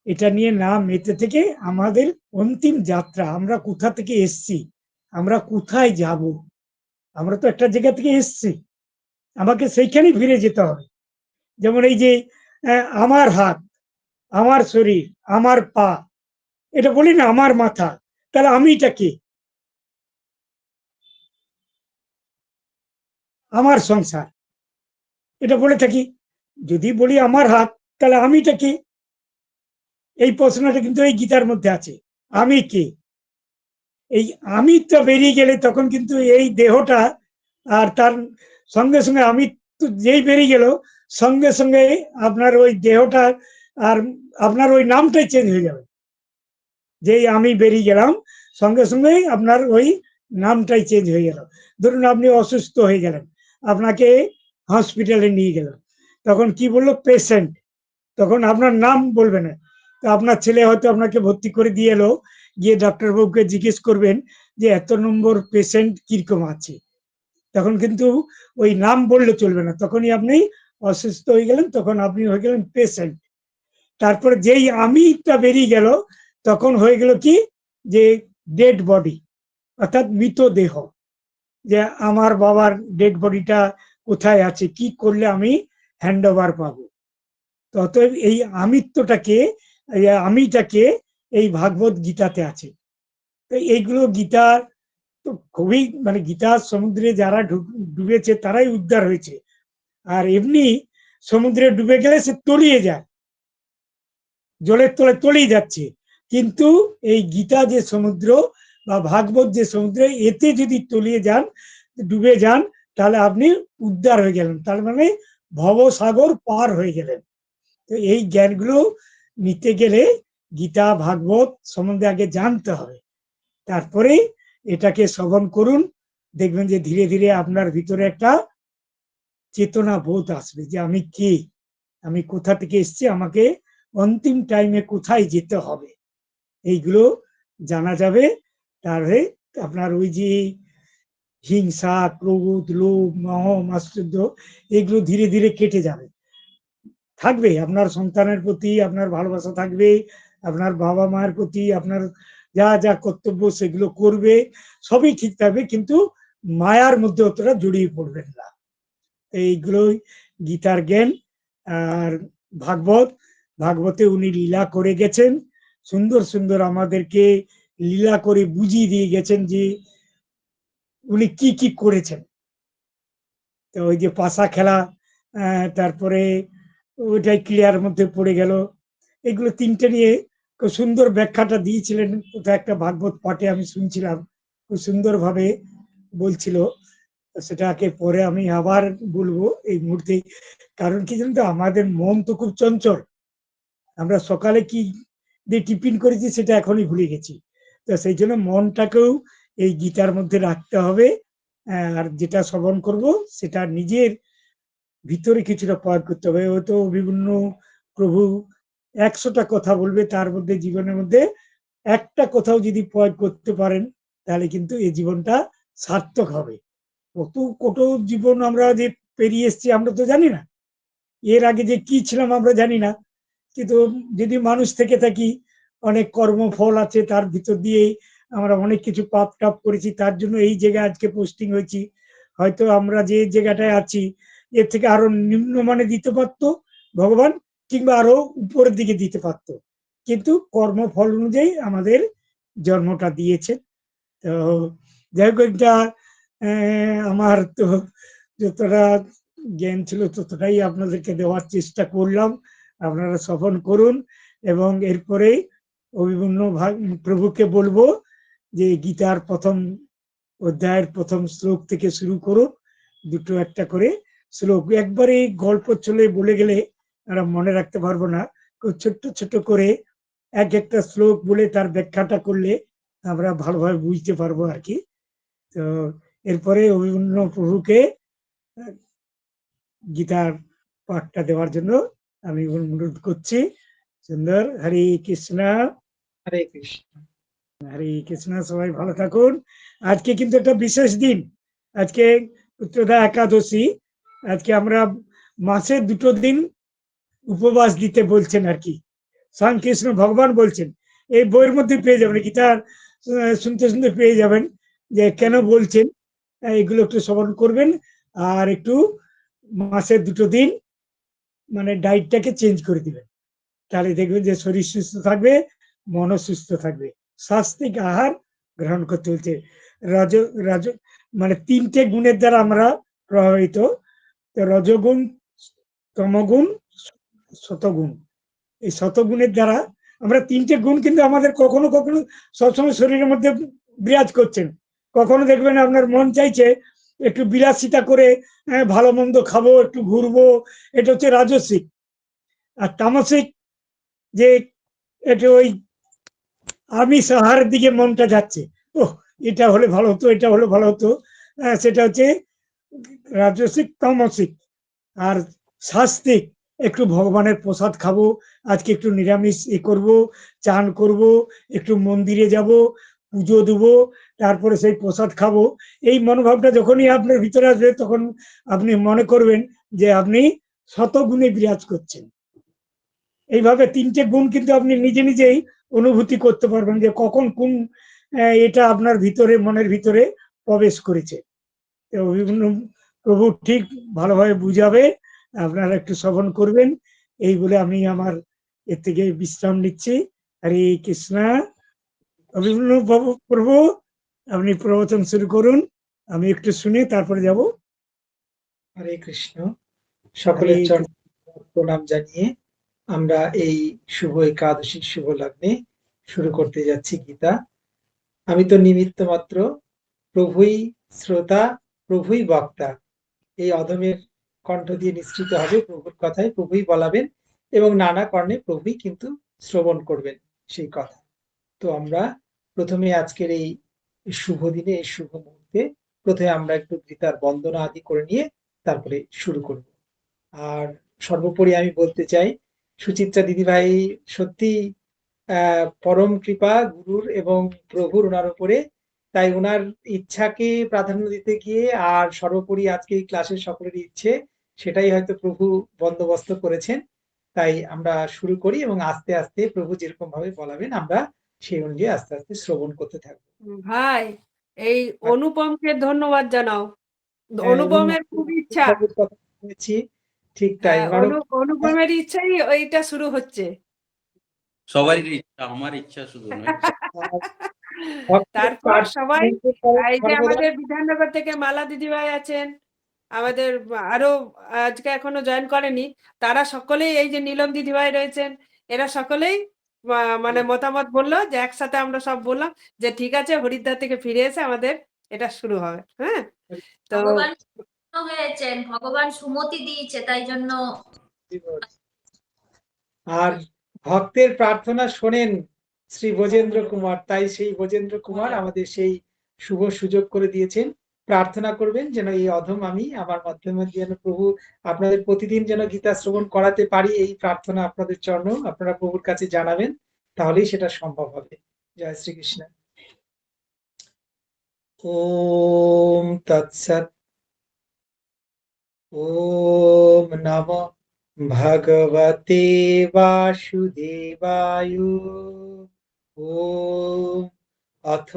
এটা নিয়ে না মেতে থেকে আমাদের অন্তিম যাত্রা, আমরা কোথা থেকে এসছি, আমরা কোথায় যাব, আমরা তো একটা জায়গা থেকে এসছি, আমাকে সেইখানেই ফিরে যেতে হবে। যেমন এই যে আমার হাত, আমার শরীর, আমার পা, এটা বলি না আমার মাথা, তাহলে আমিটা কে? আমার সংসার, এটা বলে থাকি। যদি বলি আমার হাত, তাহলে আমিটা কে? এই প্রশ্নটা কিন্তু এই গীতার মধ্যে আছে, আমি কে, এই আমিটা বেরিয়ে গেলে তখন কিন্তু এই দেহটা আর তার সঙ্গে সঙ্গে আমি তো যেই বেরিয়ে গেল, সঙ্গে সঙ্গে আপনার ওই দেহটা আর আপনার ওই নামটাই চেঞ্জ হয়ে যাবে। যেই আমি বেরিয়ে গেলাম, সঙ্গে সঙ্গেই আপনার ওই নামটাই চেঞ্জ হয়ে গেল। ধরুন আপনি অসুস্থ হয়ে গেলেন, আপনাকে হসপিটালে নিয়ে গেল, তখন কি বললো? পেশেন্ট। তখন আপনার নাম বলবে না। তো আপনার ছেলে হয়তো আপনাকে ভর্তি করে দিয়ে এলো, গিয়ে ডাক্তারবাবুকে জিজ্ঞেস করবেন যে এত নম্বর পেশেন্ট কিরকম আছে। তখন কিন্তু ওই নাম বললে চলবে না, তখনই আপনি অসুস্থ হয়ে গেলেন, তখন আপনি হয়ে গেলেন পেশেন্ট। তারপরে যেই আমিটা বেরিয়ে গেল, তখন হয়ে গেল কি, যে ডেড বডি, অর্থাৎ মৃতদেহ। যে আমার বাবার ডেড বডিটা কোথায় আছে, কি করলে আমি হ্যান্ড ওভার পাবো। তো অতএব এই আমিত্বটাকে, এই আমিটাকে এই ভাগবত গীতাতে আছে। তো এইগুলো গীতা তো খুবই, মানে গীতার সমুদ্রে যারা ডুবেছে তারাই উদ্ধার হয়েছে। আর এমনি সমুদ্রে ডুবে গেলে সে তলিয়ে যায়, জলের তলে তলিয়ে যাচ্ছে। কিন্তু এই গীতা যে সমুদ্র বা ভাগবত যে সমুদ্র, এতে যদি তলিয়ে যান, ডুবে যান, তাহলে আপনি উদ্ধার হয়ে গেলেন, তার মানে ভবসাগর পার হয়ে গেলেন। তো এই জ্ঞানগুলো নিতে গেলে গীতা ভাগবত সম্বন্ধে আগে জানতে হবে, তারপরে এটাকে শ্রবণ করুন। দেখবেন যে ধীরে ধীরে আপনার ভিতরে একটা চেতনা বোধ আসবে যে আমি কে, আমি কোথা থেকে এসেছি, আমাকে অন্তিম টাইমে কোথায় যেতে হবে, এইগুলো জানা যাবে। তাহলে আপনার ওই যে হিংসা, ক্রোধ, লোভ, মোহ, মাৎসর্য, এগুলো ধীরে ধীরে কেটে যাবে। থাকবে আপনার সন্তানের প্রতি আপনার ভালোবাসা থাকবে, আপনার বাবা মায়ের প্রতি আপনার যা যা কর্তব্য সেগুলো করবে, সবই ঠিক থাকবে, কিন্তু মায়ার মধ্যে অতটা জড়িয়ে পড়বেন না। এইগুলোই গীতার জ্ঞান। আর ভাগবত, ভাগবতে উনি লীলা করে গেছেন, সুন্দর সুন্দর আমাদেরকে লীলা করে বুঝিয়ে দিয়ে গেছেন যে উনি কি কি করেছেন। তো ওই যে পাশা খেলা, তারপরে ওইটাই ক্লিয়ার মধ্যে পড়ে গেল, এগুলো তিনটে নিয়ে খুব সুন্দর ব্যাখ্যাটা দিয়েছিলেন কোথায় একটা ভাগবত পাঠে, আমি শুনছিলাম, খুব সুন্দর ভাবে বলছিল। সেটাকে পরে আমি আবার বলবো এই মুহূর্তে। কারণ কি জানেন তো, আমাদের মন তো খুব চঞ্চল, আমরা সকালে কি দিয়ে টিফিন করেছি সেটা এখনই ভুলে গেছি। তো সেই জন্য মনটাকেও এই গীতার মধ্যে রাখতে হবে। আর যেটা শ্রবণ করব সেটা নিজের ভিতরে কিছুটা প্রয়োগ করতে হবে। হয়তো বিভিন্ন প্রভু 100টা কথা বলবে, তার মধ্যে জীবনের মধ্যে একটা কথাও যদি প্রয়োগ করতে পারেন, তাহলে কিন্তু এই জীবনটা সার্থক হবে। কত কত জীবন আমরা যে পেরিয়ে এসেছি আমরা তো জানি না, এর আগে যে কি ছিলাম আমরা জানি না। কিন্তু যদি মানুষ থেকে থাকি, অনেক কর্মফল আছে, তার ভিতর দিয়ে আমরা অনেক কিছু পাপ টাপ করেছি, তার জন্য এই জায়গায় আজকে পোস্টিং হয়েছি। হয়তো আমরা যে জায়গাটায় আছি এর থেকে আরো নিম্নমানে দিতে পারতো ভগবান, কিংবা আরো উপরের দিকে দিতে পারতো, কিন্তু কর্মফল অনুযায়ী আমাদের জন্মটা দিয়েছে। তো যাই হোক, এটা আমার তো যতটা জ্ঞান ছিল ততটাই আপনাদেরকে দেওয়ার চেষ্টা করলাম। আপনারা শ্রবণ করুন, এবং এরপরে অভিমন্য প্রভুকে বলবো যে গীতার প্রথম অধ্যায়ের প্রথম শ্লোক থেকে শুরু করুন, দুটো একটা করে শ্লোক। একবারে গল্প চলে বলে গেলে আমরা মনে রাখতে পারবো না, ছোট্ট ছোট করে এক একটা শ্লোক বলে তার ব্যাখ্যাটা করলে আমরা ভালোভাবে বুঝতে পারবো আর কি। তো এরপরে অভিমন্য প্রভুকে গীতার পাঠটা দেওয়ার জন্য আমি অনুরোধ করছি। সুন্দর। হরে কৃষ্ণ। হরে কৃষ্ণ। হরে কৃষ্ণ। সবাই ভালো থাকুন। আজকে কিন্তু একটা বিশেষ দিন, আজকে পুত্রদা একাদশী। আজকে আমরা মাসে 2টো দিন উপবাস দিতে বলছেন আর কি, স্বয়ং কৃষ্ণ ভগবান বলছেন। এই বইয়ের মধ্যে পেয়ে যাবেন, গীতার শুনতে শুনতে পেয়ে যাবেন যে কেন বলছেন। এগুলো একটু শ্রবণ করবেন, আর একটু মাসে 2টো দিন মানে ডায়েটটাকে চেঞ্জ করে দিবেন, তাহলে দেখবেন যে শরীর সুস্থ থাকবে, মনও সুস্থ থাকবে। স্বাস্থ্যিক আহার গ্রহণ করতে হচ্ছে। রজ রজ মানে 3টে গুণের দ্বারা আমরা প্রভাবিত, রজগুণ, তমগুণ, শতগুণ। এই শতগুণের দ্বারা আমরা তিনটে গুণ কিন্তু আমাদের কখনো কখনো সবসময় শরীরের মধ্যে বিরাজ করছেন। কখনো দেখবেন আপনার মন চাইছে একটু বিলাসিতা করে ভালো মন্দ খাবো, একটু ঘুরবো, এটা হচ্ছে রাজসিক। আর তামসিক যে একটু ওই আমিষ আহারের দিকে মনটা যাচ্ছে, ওহ এটা হলে ভালো হতো, এটা হলে ভালো হতো, সেটা হচ্ছে রাজসিক তামসিক। আর শাস্তিক একটু ভগবানের প্রসাদ খাবো, আজকে একটু নিরামিষ করব, চান করব, একটু মন্দিরে যাব, পুজো দেবো, তারপরে সেই প্রসাদ খাবো। এই মনোভাবটা যখনই আপনার ভিতরে আসবে তখন আপনি মনে করবেন যে আপনি শতগুণে বিরাজ করছেন। এইভাবে তিনটে গুণ কিন্তু আপনি নিজে নিজেই অনুভূতি করতে পারবেন যে কখন কোন এটা আপনার ভিতরে, মনের ভিতরে প্রবেশ করেছে। বিভিন্ন প্রভু ঠিক ভালোভাবে বুঝাবে, আপনারা একটু শ্রবণ করবেন। এই বলে আমি আমার এর থেকে বিশ্রাম নিচ্ছি। হরে কৃষ্ণ। বিভিন্ন প্রভু আপনি প্রবচন শুরু করুন, আমি একটু শুনে তারপরে যাব। হরে কৃষ্ণ। সকলের চরণে প্রণাম জানিয়ে আমরা এই শুভ একাদশীর শুভ লগ্নে শুরু করতে যাচ্ছি গীতা। আমি তো নিমিত্ত মাত্র, প্রভুই শ্রোতা, প্রভুই বক্তা। এই অধমের কণ্ঠ দিয়ে নিঃসৃত হবে প্রভুর কথায়, প্রভুই বলাবেন এবং নানা কর্ণে প্রভুই কিন্তু শ্রবণ করবেন সেই কথা। তো আমরা প্রথমে আজকের এই শুভ দিনে, এই শুভ মুহূর্তে প্রথমে আমরা একটু গীতার বন্দনা আদি করে নিয়ে তারপরে শুরু করব। আর সর্বোপরি আমি বলতে চাই, সুচিত্রা দিদিভাই সত্যি পরম কৃপা গুরুর এবং প্রভুর ওনার উপরে। তাই ওনার ইচ্ছাকে প্রাধান্য দিতে গিয়ে আর সর্বোপরি আজকে এই ক্লাসের সকলের ইচ্ছে, সেটাই হয়তো প্রভু বন্দোবস্ত করেছেন। তাই আমরা শুরু করি এবং আস্তে আস্তে প্রভু যেরকম ভাবে বলাবেন আমরা সেই অনুযায়ী আস্তে আস্তে শ্রবণ করতে থাকবো। ভাই এই অনুপমকে ধন্যবাদ জানাও। অনুপমের খুব ইচ্ছা। কথা শুনেছি, ঠিক তাই। অনুপমের ইচ্ছাই ওইটা শুরু হচ্ছে। সবারই ইচ্ছা, আমার ইচ্ছা শুধু নয়। তারপর সবাই, এই যে আমাদের বিধাননগর থেকে মালা দিদিভাই আছেন, আমাদের আরো আজকে এখনো জয়েন করেনি, তারা সকলেই, এই যে নীলম দিদিভাই রয়েছেন, এরা সকলেই মানে মতামত বললো যে একসাথে আমরা সব বললাম যে ঠিক আছে, হরিদ্বার থেকে ফিরে এসে আমাদের এটা শুরু হবে। হ্যাঁ, তো ভগবান হয়েছেন, ভগবান সুমতি দিয়েছে, তাই জন্য। আর ভক্তের প্রার্থনা শোনেন শ্রী ব্রজেন্দ্র কুমার, তাই সেই ব্রজেন্দ্র কুমার আমাদের সেই শুভ সুযোগ করে দিয়েছেন। প্রার্থনা করবেন যেন এই অধম আমি, আমার মাধ্যমে যেন প্রভু আপনাদের প্রতিদিন যেন গীতা শ্রবণ করাতে পারি, এই প্রার্থনা আপনাদের চরণ আপনারা প্রভুর কাছে জানাবেন, তাহলেই সেটা সম্ভব হবে। জয় শ্রীকৃষ্ণ। ওম তৎসৎ। ওম নমঃ ভগবতে বাসুদেবায়। ওম অথ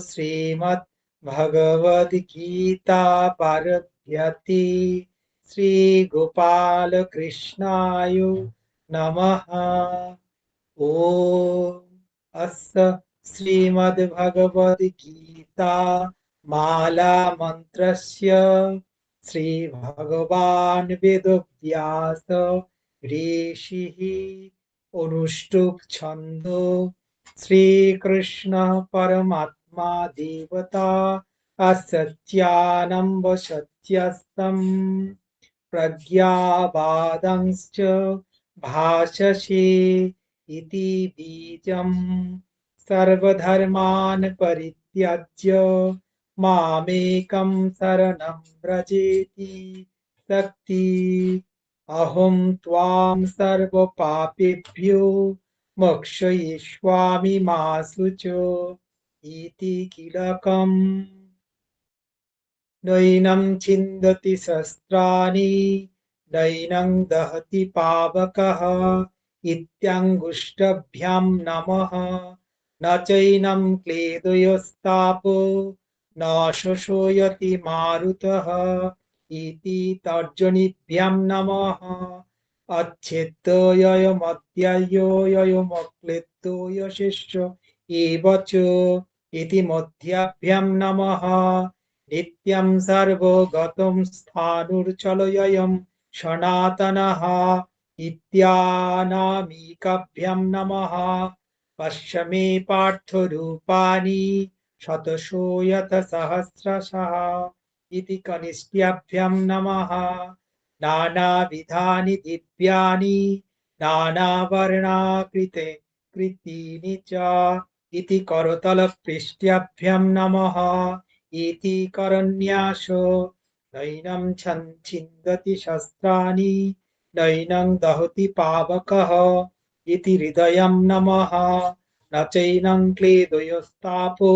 শ্রীমৎ ভগবদ গীতা পারভ্যতে শ্রী গোপাল কৃষ্ণায় নমঃ। ওম অস্য শ্রীমদ্ ভগবদ গীতা মালা মন্ত্রস্য শ্রী ভগবান বেদব্যাস ঋষিঃ অনুষ্টুপ ছন্দ শ্রীকৃষ্ণ পরমাত্মা দেবতা असत्यानम्ब सत्यस्तम् प्रज्ञावादंश्च भाषसे इति बीजम् सर्वधर्मान् परित्यज्य मामेकं शरणं व्रजेति शक्ति अहं त्वां सर्वपापेभ्यो मोक्षयिष्यामि मा शुचो इति कीलकम्। नैनं छिन्दति शस्त्राणि नैनं दहति पावकः इत्याङ्गुष्ठभ्यां नमः। न चैनं क्लेदयोस्तापो न शोषयति मारुतः इति तर्जनीभ्यां नमः। अच्छेद्योऽयमध्यायोऽयमक्लेद्योऽयशेष एव च इति मध्याभ्यां नमः। नित्यं सर्वगतं स्थाणुर्चलयं सनातनः इत्यानामिकाभ्यां नमः पश्य मे पार्थरूपाणि शतशो यतसहस्रशः इति कनिष्ठ्याभ्यां नमः नानाविधानि दिव्यानि नानावर्णाकृतीनि च इति करतलपृष्ठ्याभ्यां नमः इति करन्यासो नैनं छिन्दति शस्त्राणि नैनं दहति पावकः इति हृदयं नमः न चैनं क्लेदयस्तापो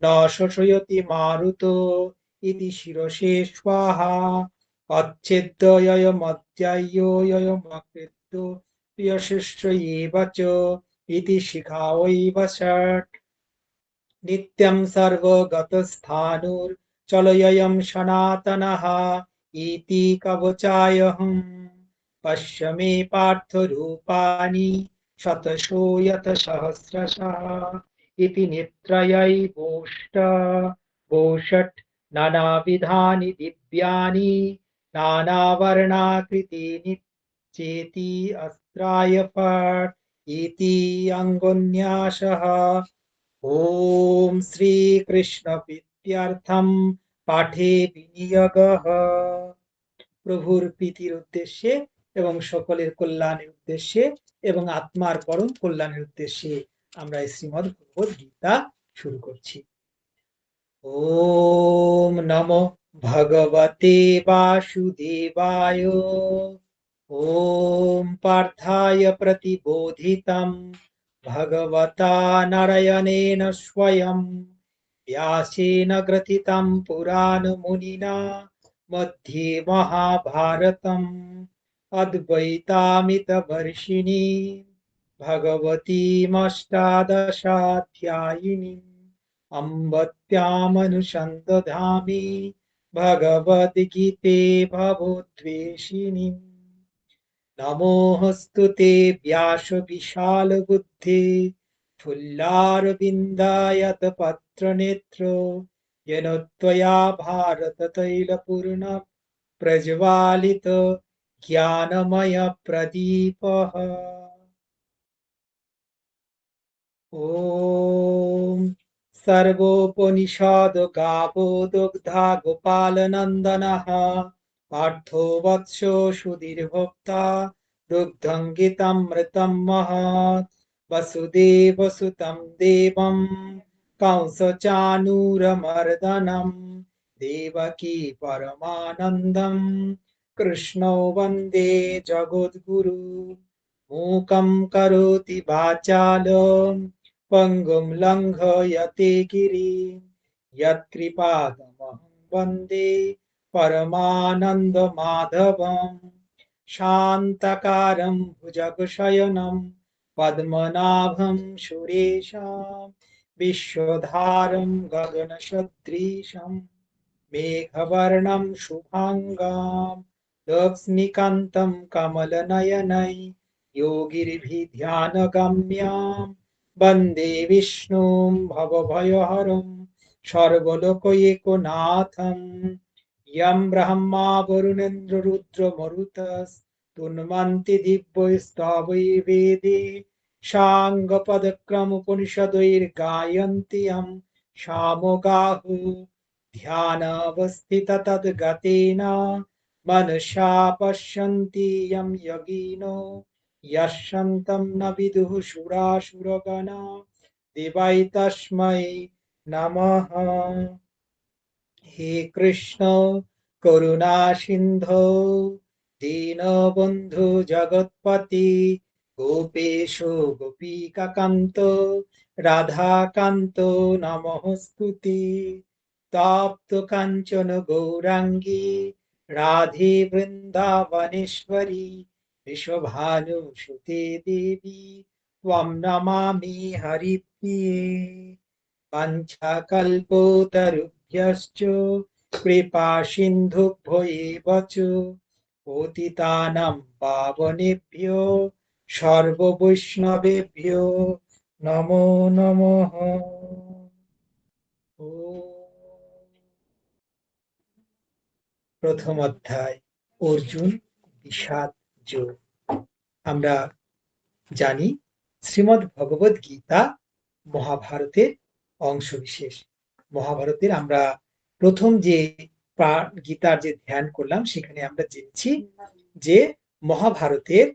न शोषयति मारुतो इति शिरसे स्वाहा अच्छेद्ययमध्याह्योऽयमकृतो यशिष्ट एव च इति शिखावैव षट् नित्यं सर्वगतस्थाणुर्चलयं सनातनः इति कवचायहम् पश्य मे पार्थरूपाणि शतशो यतसहस्रशः इति नित्रयैवोष्ट नानाविधानि दिव्यानि नानावर्णाकृतीनि चेति अस्त्राय फट् इति अङ्गुन्यासः ॐ শ্রীকৃষ্ণ প্রীত্যর্থম পাঠে বিনিয়োগঃ প্রভুর প্রীতির উদ্দেশ্যে এবং সকলের কল্যাণের উদ্দেশ্যে এবং আত্মার পরম কল্যাণের উদ্দেশ্যে আমরা এই শ্রীমদ্ ভগবদ গীতা শুরু করছি। ওম নমো ভগবতে বাসুদেবায় ওম পার্থায় প্রতিবোধিতম भगवता नारायणेन स्वयं व्यासेन ग्रथितं पुराणमुनिना मध्ये महाभारतम् अद्वैतामितवर्षिणी भगवतीमष्टादशाध्यायिनीम् अम्ब त्यामनुसन्दधामि भगवद्गीते भवोद्वेषिणीम् नमोऽस्तु ते व्यास विशालबुद्धे फुल्लारविन्दायतपत्रनेत्र येन त्वया भारततैलपूर्ण प्रज्वालित ज्ञानमय प्रदीपः ॐ सर्वोपनिषद गावो दुग्धा गोपालनन्दनः पार्थो वत्सो सुधीर्भोक्ता दुग्धं गीतामृतं महत् वसुदेवसुतं देवं कंसचानूरमर्दनं देवकी परमानन्दं कृष्णो वन्दे जगद्गुरु मूकं करोति वाचालं पङ्गुं लङ्घयते गिरिं यत्कृपातमहं वन्दे परमानन्दमाधवम् शान्तकारं भुजगशयनं पद्मनाभं सुरेशं विश्वधारं गगनसदृशं मेघवर्णं शुभाङ्गं लक्ष्मीकान्तं कमलनयनै योगिभिध्यानगम्यं वन्दे विष्णुं भवभयहरं सर्वलोकैकनाथम् यं ब्रह्मा वरुणेन्द्र रुद्र मरुतस्तुन्वन्ति दिव्यैस्तवैर्वेदे साङ्गपदक्रमोपनिषदैर्गायन्ति यं सामगाहु ध्यानावस्थित तद्गतेन मनसा पश्यन्ति यं योगिनो यस्यन्तं न विदुः सुरासुरगणा देवाय तस्मै नमः। हे कृष्ण करुणा सिन्धो दीनबन्धु जगत्पति गोपेश गोपिकान्त राधाकान्त नमोस्तुते तप्त काञ्चन गौराङ्गी राधे वृन्दावनेश्वरी विश्वभानुसुते देवी त्वं नमामि हरिप्रिये वाञ्छाकल्पतरुभ्यश्च कृपा सिन्धुभ्यो एव च पतितानां पावनेभ्यो सर्ववैष्णवेभ्यो नमो नमः। प्रथम अध्याय अर्जुन বিষাদ যোগ। আমরা জানি শ্রীমদ্ ভগবদ গীতা মহাভারতের অংশবিশেষ। মহাভারতের আমরা প্রথম যে গীতার যে ধ্যান করলাম সেখানে আমরা জেনেছি যে মহাভারতের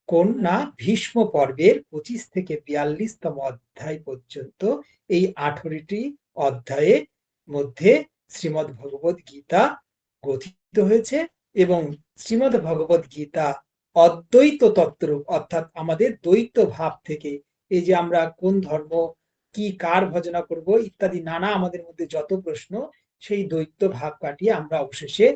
কন্যা ভীষ্ম পর্বের 25 থেকে 42তম অধ্যায় পর্যন্ত এই 18টি অধ্যায়ের মধ্যে শ্রীমদ্ ভগবদ গীতা গঠিত হয়েছে এবং শ্রীমদ্ ভগবদ গীতা অদ্বৈত তত্ত্বরূপ, অর্থাৎ আমাদের দ্বৈত ভাব থেকে, এই যে আমরা কোন ধর্ম কি কার ভজনা করব ইত্যাদি নানা আমাদের মধ্যে যত প্রশ্ন, সেই দ্বৈত ভাব কাটিয়ে আমরা অবশেষে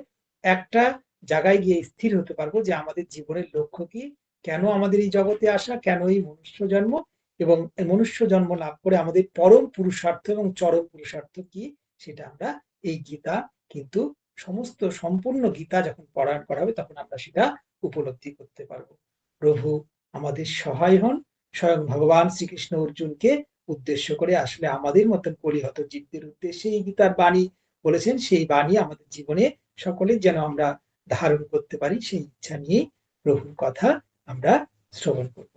একটা জায়গায় গিয়ে স্থির হতে পারবো যে আমাদের জীবনের লক্ষ্য কি, কেন আমাদের এই জগতে আসা, কেন এই মনুষ্য জন্ম, এবং মনুষ্য জন্ম লাভ করে আমাদের পরম পুরুষার্থ এবং চরম পুরুষার্থ কি, সেটা আমরা এই গীতা কিন্তু সমস্ত সম্পূর্ণ গীতা যখন পারায়ণ করা হবে তখন আমরা সেটা উপলব্ধি করতে পারবো। প্রভু আমাদের সহায় হন। স্বয়ং ভগবান শ্রীকৃষ্ণ অর্জুনকে উদ্দেশ্য করে আসলে আমাদের মতন কলিহত জীবদের উদ্দেশ্যে এই গীতার বাণী বলেছেন, সেই বাণী আমাদের জীবনে সকলে যেন আমরা ধারণ করতে পারি, সেই ইচ্ছা নিয়ে প্রভুর কথা আমরা শ্রবণ করব।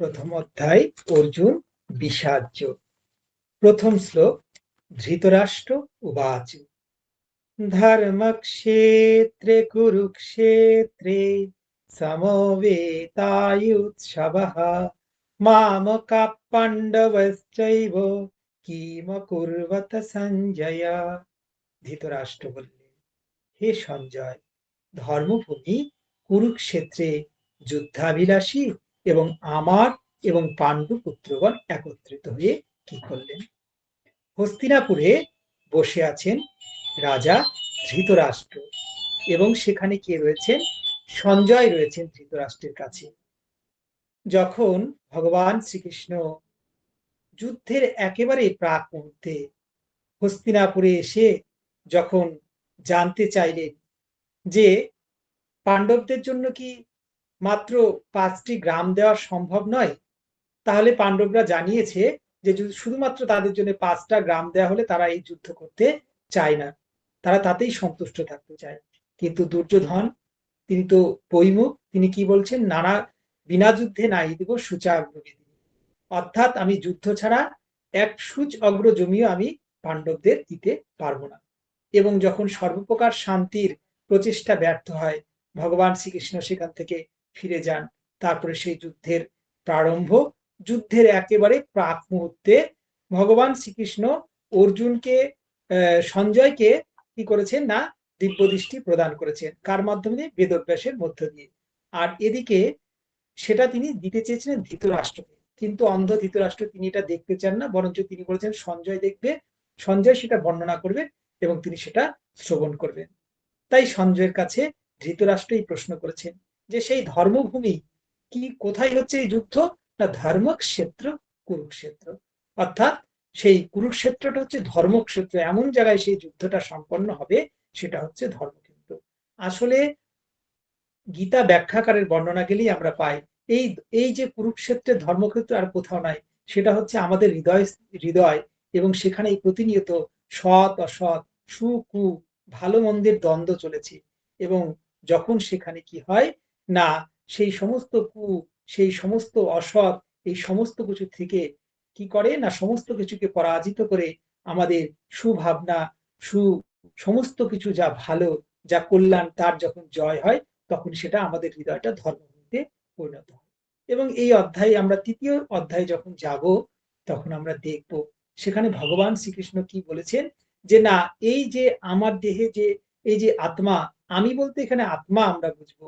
প্রথম অধ্যায় অর্জুন বিষাদ্য। প্রথম শ্লোক। ধৃতরাষ্ট্র উবাচ ধর্মক্ষেত্রে কুরুক্ষেত্রে সমবেতায়ুৎসবঃ মামকাঃ পাণ্ডবশ্চৈব কিমকুর্বত সঞ্জয়। ধৃতরাষ্ট্র বললেন, হে সঞ্জয়, ধর্মভূমি কুরুক্ষেত্রে যুদ্ধাভিলাষী এবং আমার এবং পাণ্ডু পুত্রগণ একত্রিত হয়ে কি করলেন? হস্তিনাপুরে বসে আছেন রাজা ধৃতরাষ্ট্র এবং সেখানে কে রয়েছেন? সঞ্জয় রয়েছেন ধৃতরাষ্ট্রের কাছে। যখন ভগবান শ্রীকৃষ্ণ যুদ্ধের একেবারে প্রাক মুহূর্তে হস্তিনাপুরে এসে যখন জানতে চাইলেন যে পাণ্ডবদের জন্য কি মাত্র 5টি গ্রাম দেওয়া সম্ভব নয়, তাহলে পাণ্ডবরা জানিয়েছে যে শুধুমাত্র তাদের জন্য 5টা গ্রাম দেওয়া হলে তারা এই যুদ্ধ করতে চায় না, তারা তাতেই সন্তুষ্ট থাকতে চায়। কিন্তু দুর্যোধন তিনি তো বৈমুখ, তিনি কি বলছেন? নানা বিনা যুদ্ধে নাই দিব সূচাগ্রবেদী, অর্থাৎ আমি যুদ্ধ ছাড়া এক সূচ অগ্র জমিও আমি পাণ্ডবদের দিতে পারবো না। এবং যখন সর্বপ্রকার শান্তির প্রচেষ্টা ব্যর্থ হয়, ভগবান শ্রীকৃষ্ণ সেখান থেকে ফিরে যান। তারপরে সেই যুদ্ধের প্রারম্ভ, যুদ্ধের একেবারে প্রাক মুহূর্তে ভগবান শ্রীকৃষ্ণ অর্জুনকে সঞ্জয়কে কি করেছেন না দিব্য দৃষ্টি প্রদান করেছেন। কার মাধ্যমে? বেদব্যাসের মধ্য দিয়ে। আর এদিকে সেটা তিনি দিতে চেয়েছিলেন ধৃতরাষ্ট্রকে, কিন্তু অন্ধ ধৃতরাষ্ট্র তিনি এটা দেখতে চান না, বরঞ্চ তিনি বলেছেন সঞ্জয় দেখবে, সঞ্জয় সেটা বর্ণনা করবে এবং তিনি সেটা শ্রবণ করবেন। তাই সঞ্জয়ের কাছে ধৃতরাষ্ট্রই প্রশ্ন করেছেন যে সেই ধর্মভূমি কি কোথায় হচ্ছে এই যুদ্ধ? না ধর্মক্ষেত্র কুরুক্ষেত্র, অর্থাৎ সেই কুরুক্ষেত্রটা হচ্ছে ধর্মক্ষেত্র, এমন জায়গায় সেই যুদ্ধটা সম্পন্ন হবে, সেটা হচ্ছে ধর্মক্ষেত্র। আসলে গীতা ব্যাখ্যাকারের বর্ণনা গেলেই আমরা পাই এই এই যে কুরুক্ষেত্রের ধর্মক্ষেত্র আর কোথাও নাই, সেটা হচ্ছে আমাদের হৃদয় এবং সেখানে প্রতিনিয়ত সৎ অসৎ, সুকু, ভালো মন্দের দ্বন্দ্ব চলেছে। এবং যখন সেখানে কি হয় না সেই সমস্ত কু, সেই সমস্ত অসৎ, এই সমস্ত কিছু থেকে কি করে না সমস্ত কিছুকে পরাজিত করে আমাদের সুভাবনা, সমস্ত কিছু যা ভালো, যা কল্যাণ, তার যখন জয় হয় তখন সেটা আমাদের হৃদয়টা ধর্মভূমিতে পরিণত হয়। এবং এই অধ্যায়ে আমরা 3য় অধ্যায়ে যখন যাব তখন আমরা দেখব সেখানে ভগবান শ্রীকৃষ্ণ কি বলেছেন যে না এই যে আমার দেহে যে এই যে আত্মা, আমি বলতে এখানে আত্মা আমরা বুঝবো,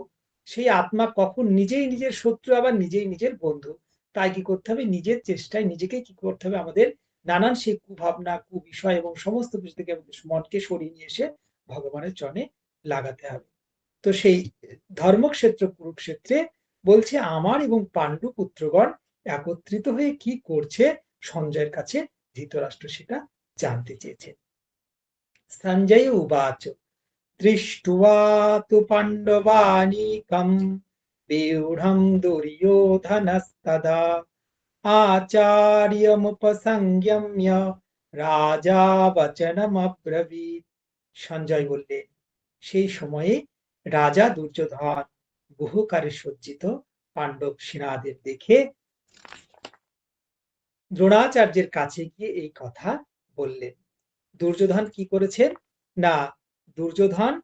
সেই আত্মা কখন নিজেই নিজের শত্রু আবার নিজেই নিজের বন্ধু। তাই কি করতে হবে? নিজের চেষ্টায় নিজেকে কি করতে হবে? আমাদের নানান সেই কুভাবনা, কুবিষয় এবং সমস্ত কিছু থেকে মনকে সরিয়ে নিয়ে এসে ভগবানের চরণে লাগাতে হবে। তো সেই ধর্মক্ষেত্র কুরুক্ষেত্রে বলছে আমার এবং পাণ্ডু পুত্রগণ একত্রিত হয়ে কি করছে সঞ্জয়ের কাছে ধৃতরাষ্ট্র সেটা জানতে চেয়েছে। সঞ্জয় উবাচ দৃष्ट्वा तु पाण्डवानीकं व्यूঢ়ं दुर्योधनस्तदा आचार्यमुपसंयम्य রাজা বচনমব্রবীত। সঞ্জয় বললেন, সেই সময়ে রাজা দুর্যোধন বহুকারে সজ্জিত পাণ্ডব সেনাদের দেখে দ্রোণাচার্যের কাছে গিয়ে এই কথা বললেন। দুর্যোধন কি করেছেন না, দুর্যোধন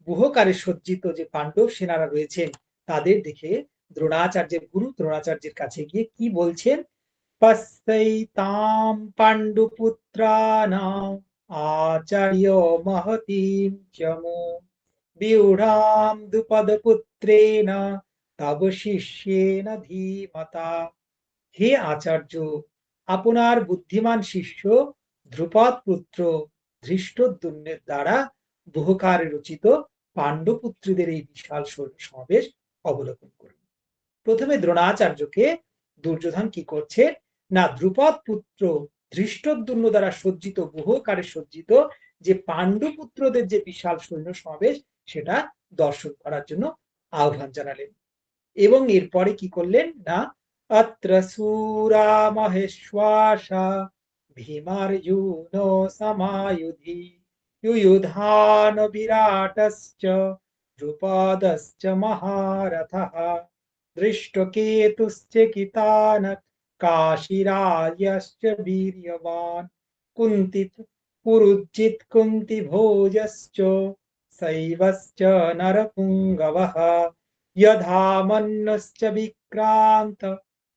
বহুকারে সজ্জিত যে পাণ্ডব সেনারা রয়েছেন তাদের দেখে দ্রোণাচার্যের গুরু দ্রোণাচার্যের কাছে গিয়ে কি বলছেন, পশ্যৈতাম পাণ্ডুপুত্রানাম আচার্য মহতীম চমু বিউঢ়াম দ্রুপদপুত্রেণ তব শিষ্যেন ধীমতা। হে আচার্য, আপনার বুদ্ধিমান শিষ্য ধ্রুপদ পুত্র ধৃষ্টদ্যুম্নের দ্বারা বহুকারে রচিত পাণ্ডুপুত্রদের এই বিশাল সমাবেশ অবলোকন করুন। প্রথমে দ্রোণাচার্যকে দুর্যোধন কি করছে না, ধ্রুপদ পুত্র ধৃষ্টদ্যুম্ন দ্বারা সজ্জিত বহুকারে সজ্জিত যে পাণ্ডুপুত্রদের যে বিশাল সৈন্য সমাবেশ সেটা দর্শন করার জন্য আহ্বান জানালেন। এবং এরপরে কি করলেন না, অত্র শূরা মহেশ্বাসা ভীমার্জুন সমায়ুধি युयुधान विराटश्च द्रुपदश्च महारथः दृष्टकेतुश्च कितानः काशीराजश्च वीर्यवान् कुन्ती पुरुजित कुन्तीभोजश्च शैवश्च नरपुङ्गवः यधामन्यश्च विक्रान्त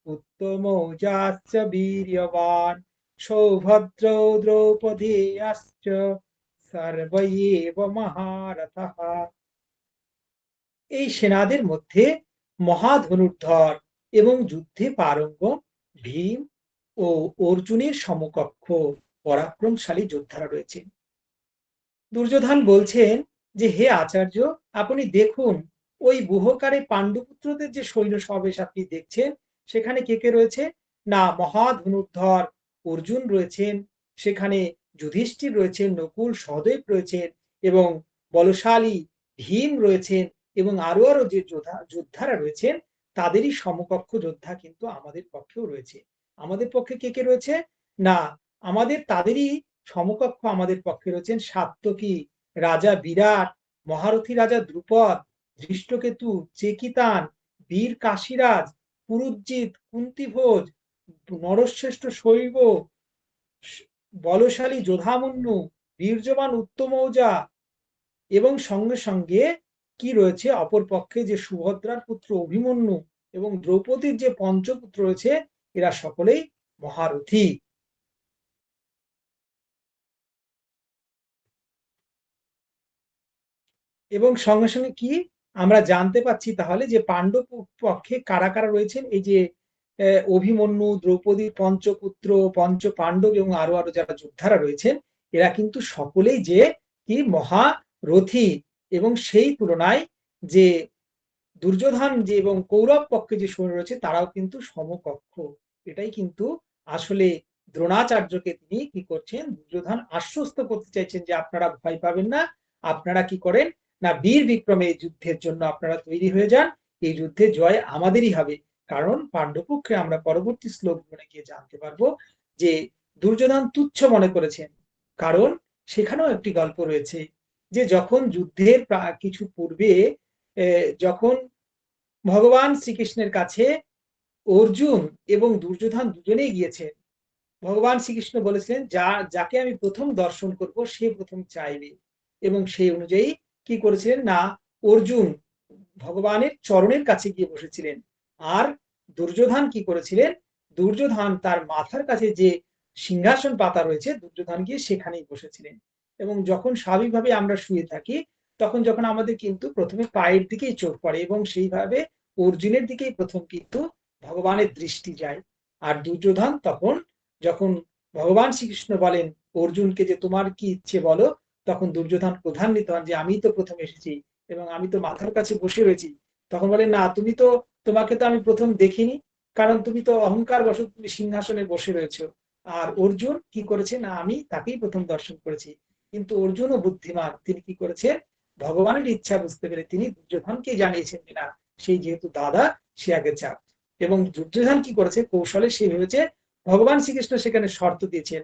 उत्तमौजाश्च वीर्यवान् सौभद्रो द्रौपदेयश्च সর্বৈব মহারথः। এই সেনাদের মধ্যে মহাধনুর্ধর এবং যুদ্ধে পারঙ্গম ভীম ও অর্জুনের সমকক্ষ পরাক্রমশালী যোদ্ধারা রয়েছেন। দুর্যোধন বলছেন যে হে আচার্য, আপনি দেখুন ওই বহুকারে পাণ্ডুপুত্রদের যে সৈন্য সমাবেশ আপনি দেখছেন সেখানে কে কে রয়েছে না, মহাধনুর্ধর অর্জুন রয়েছেন, সেখানে যুধিষ্ঠির রয়েছেন, নকুল সহদেব রয়েছেন এবং বলশালী ভীম রয়েছেন এবং আরো আরো যে যোদ্ধারা রয়েছেন তাদেরই সমকক্ষ যোদ্ধা কিন্তু আমাদের পক্ষেও রয়েছে। আমাদের পক্ষে কে কে রয়েছে না, আমাদের তাদেরই সমকক্ষ আমাদের পক্ষে রয়েছেন সাত্যকী, রাজা বিরাট, মহারথী রাজা দ্রুপদ, ধৃষ্টকেতু, চেকিতান, বীর কাশীরাজ, পুরুজিৎ, কুন্তিভোজ, নরশ্রেষ্ঠ শৈব, বলশালী যোধামন্যু, বীর্যবান উত্তমৌজা এবং সঙ্গে সঙ্গে কি রয়েছে অপর পক্ষে যে সুভদ্রার পুত্র অভিমন্যু এবং দ্রৌপদীর যে পঞ্চপুত্র রয়েছে এরা সকলেই মহারথী। এবং সঙ্গে সঙ্গে কি আমরা জানতে পাচ্ছি তাহলে যে পাণ্ডব পক্ষে কারা কারা রয়েছেন, এই যে অভিমন্যু, দ্রৌপদীর পঞ্চপুত্র, পঞ্চ পাণ্ডব এবং আরো আরো যারা যোদ্ধারা রয়েছেন এরা কিন্তু সকলেই যে কি মহারথী। এবং সেই তুলনায় যে দুর্যোধন যে এবং কৌরব পক্ষে যে সৈন্য রয়েছে তারাও কিন্তু সমকক্ষ। এটাই কিন্তু আসলে দ্রোণাচার্যকে তিনি কি করছেন, দুর্যোধন আশ্বস্ত করতে চাইছেন যে আপনারা ভয় পাবেন না, আপনারা কি করেন না বীর বিক্রমে এই যুদ্ধের জন্য আপনারা তৈরি হয়ে যান, এই যুদ্ধে জয় আমাদেরই হবে। কারণ পাণ্ডবপক্ষে আমরা পরবর্তী শ্লোকগুলো গিয়ে জানতে পারবো যে দুর্যোধন তুচ্ছ মনে করেছেন। কারণ সেখানেও একটি গল্প রয়েছে যে যখন যুদ্ধের কিছু পূর্বে যখন ভগবান শ্রীকৃষ্ণের কাছে অর্জুন এবং দুর্যোধন দুজনেই গিয়েছেন, ভগবান শ্রীকৃষ্ণ বলেছিলেন যাকে আমি প্রথম দর্শন করব সে প্রথম চাইবে। এবং সেই অনুযায়ী কি করেছিলেন না, অর্জুন ভগবানের চরণের কাছে গিয়ে বসেছিলেন। আর দুর্যোধন কি করেছিলেন, দুর্যোধন তার মাথার কাছে যে সিংহাসন পাতা রয়েছে দুর্যোধন গিয়ে সেখানেই বসেছিলেন। এবং যখন স্বাভাবিকভাবে আমরা শুয়ে থাকি তখন যখন আমাদের কিন্তু প্রথমে পায়ের দিকেই চোখ পড়ে এবং সেইভাবে অর্জুনের দিকেই প্রথম কিন্তু ভগবানের দৃষ্টি যায়। আর দুর্যোধন তখন যখন ভগবান শ্রীকৃষ্ণ বলেন অর্জুনকে যে তোমার কি ইচ্ছে বলো, তখন দুর্যোধন প্রধান্বিত হন যে আমি তো প্রথম এসেছি এবং আমি তো মাথার কাছে বসে রয়েছি। তখন বলেন না, তোমাকে তো আমি প্রথম দেখিনি, কারণ তুমি তো অহংকার বশত তুমি সিংহাসনে বসে রয়েছো। আর অর্জুন কি করেছে না, আমি তাকেই প্রথম দর্শন করেছি। কিন্তু অর্জুনও বুদ্ধিমান, তিনি কি করেছে ভগবানের ইচ্ছা বুঝতে পেরে তিনি দুর্যোধনকে জানিয়েছেন যে না, সেই যেহেতু দাদা সে আগে চাপ। এবং দুর্যোধন কি করেছে কৌশলে সে ভেবেছে ভগবান শ্রীকৃষ্ণ সেখানে শর্ত দিয়েছেন,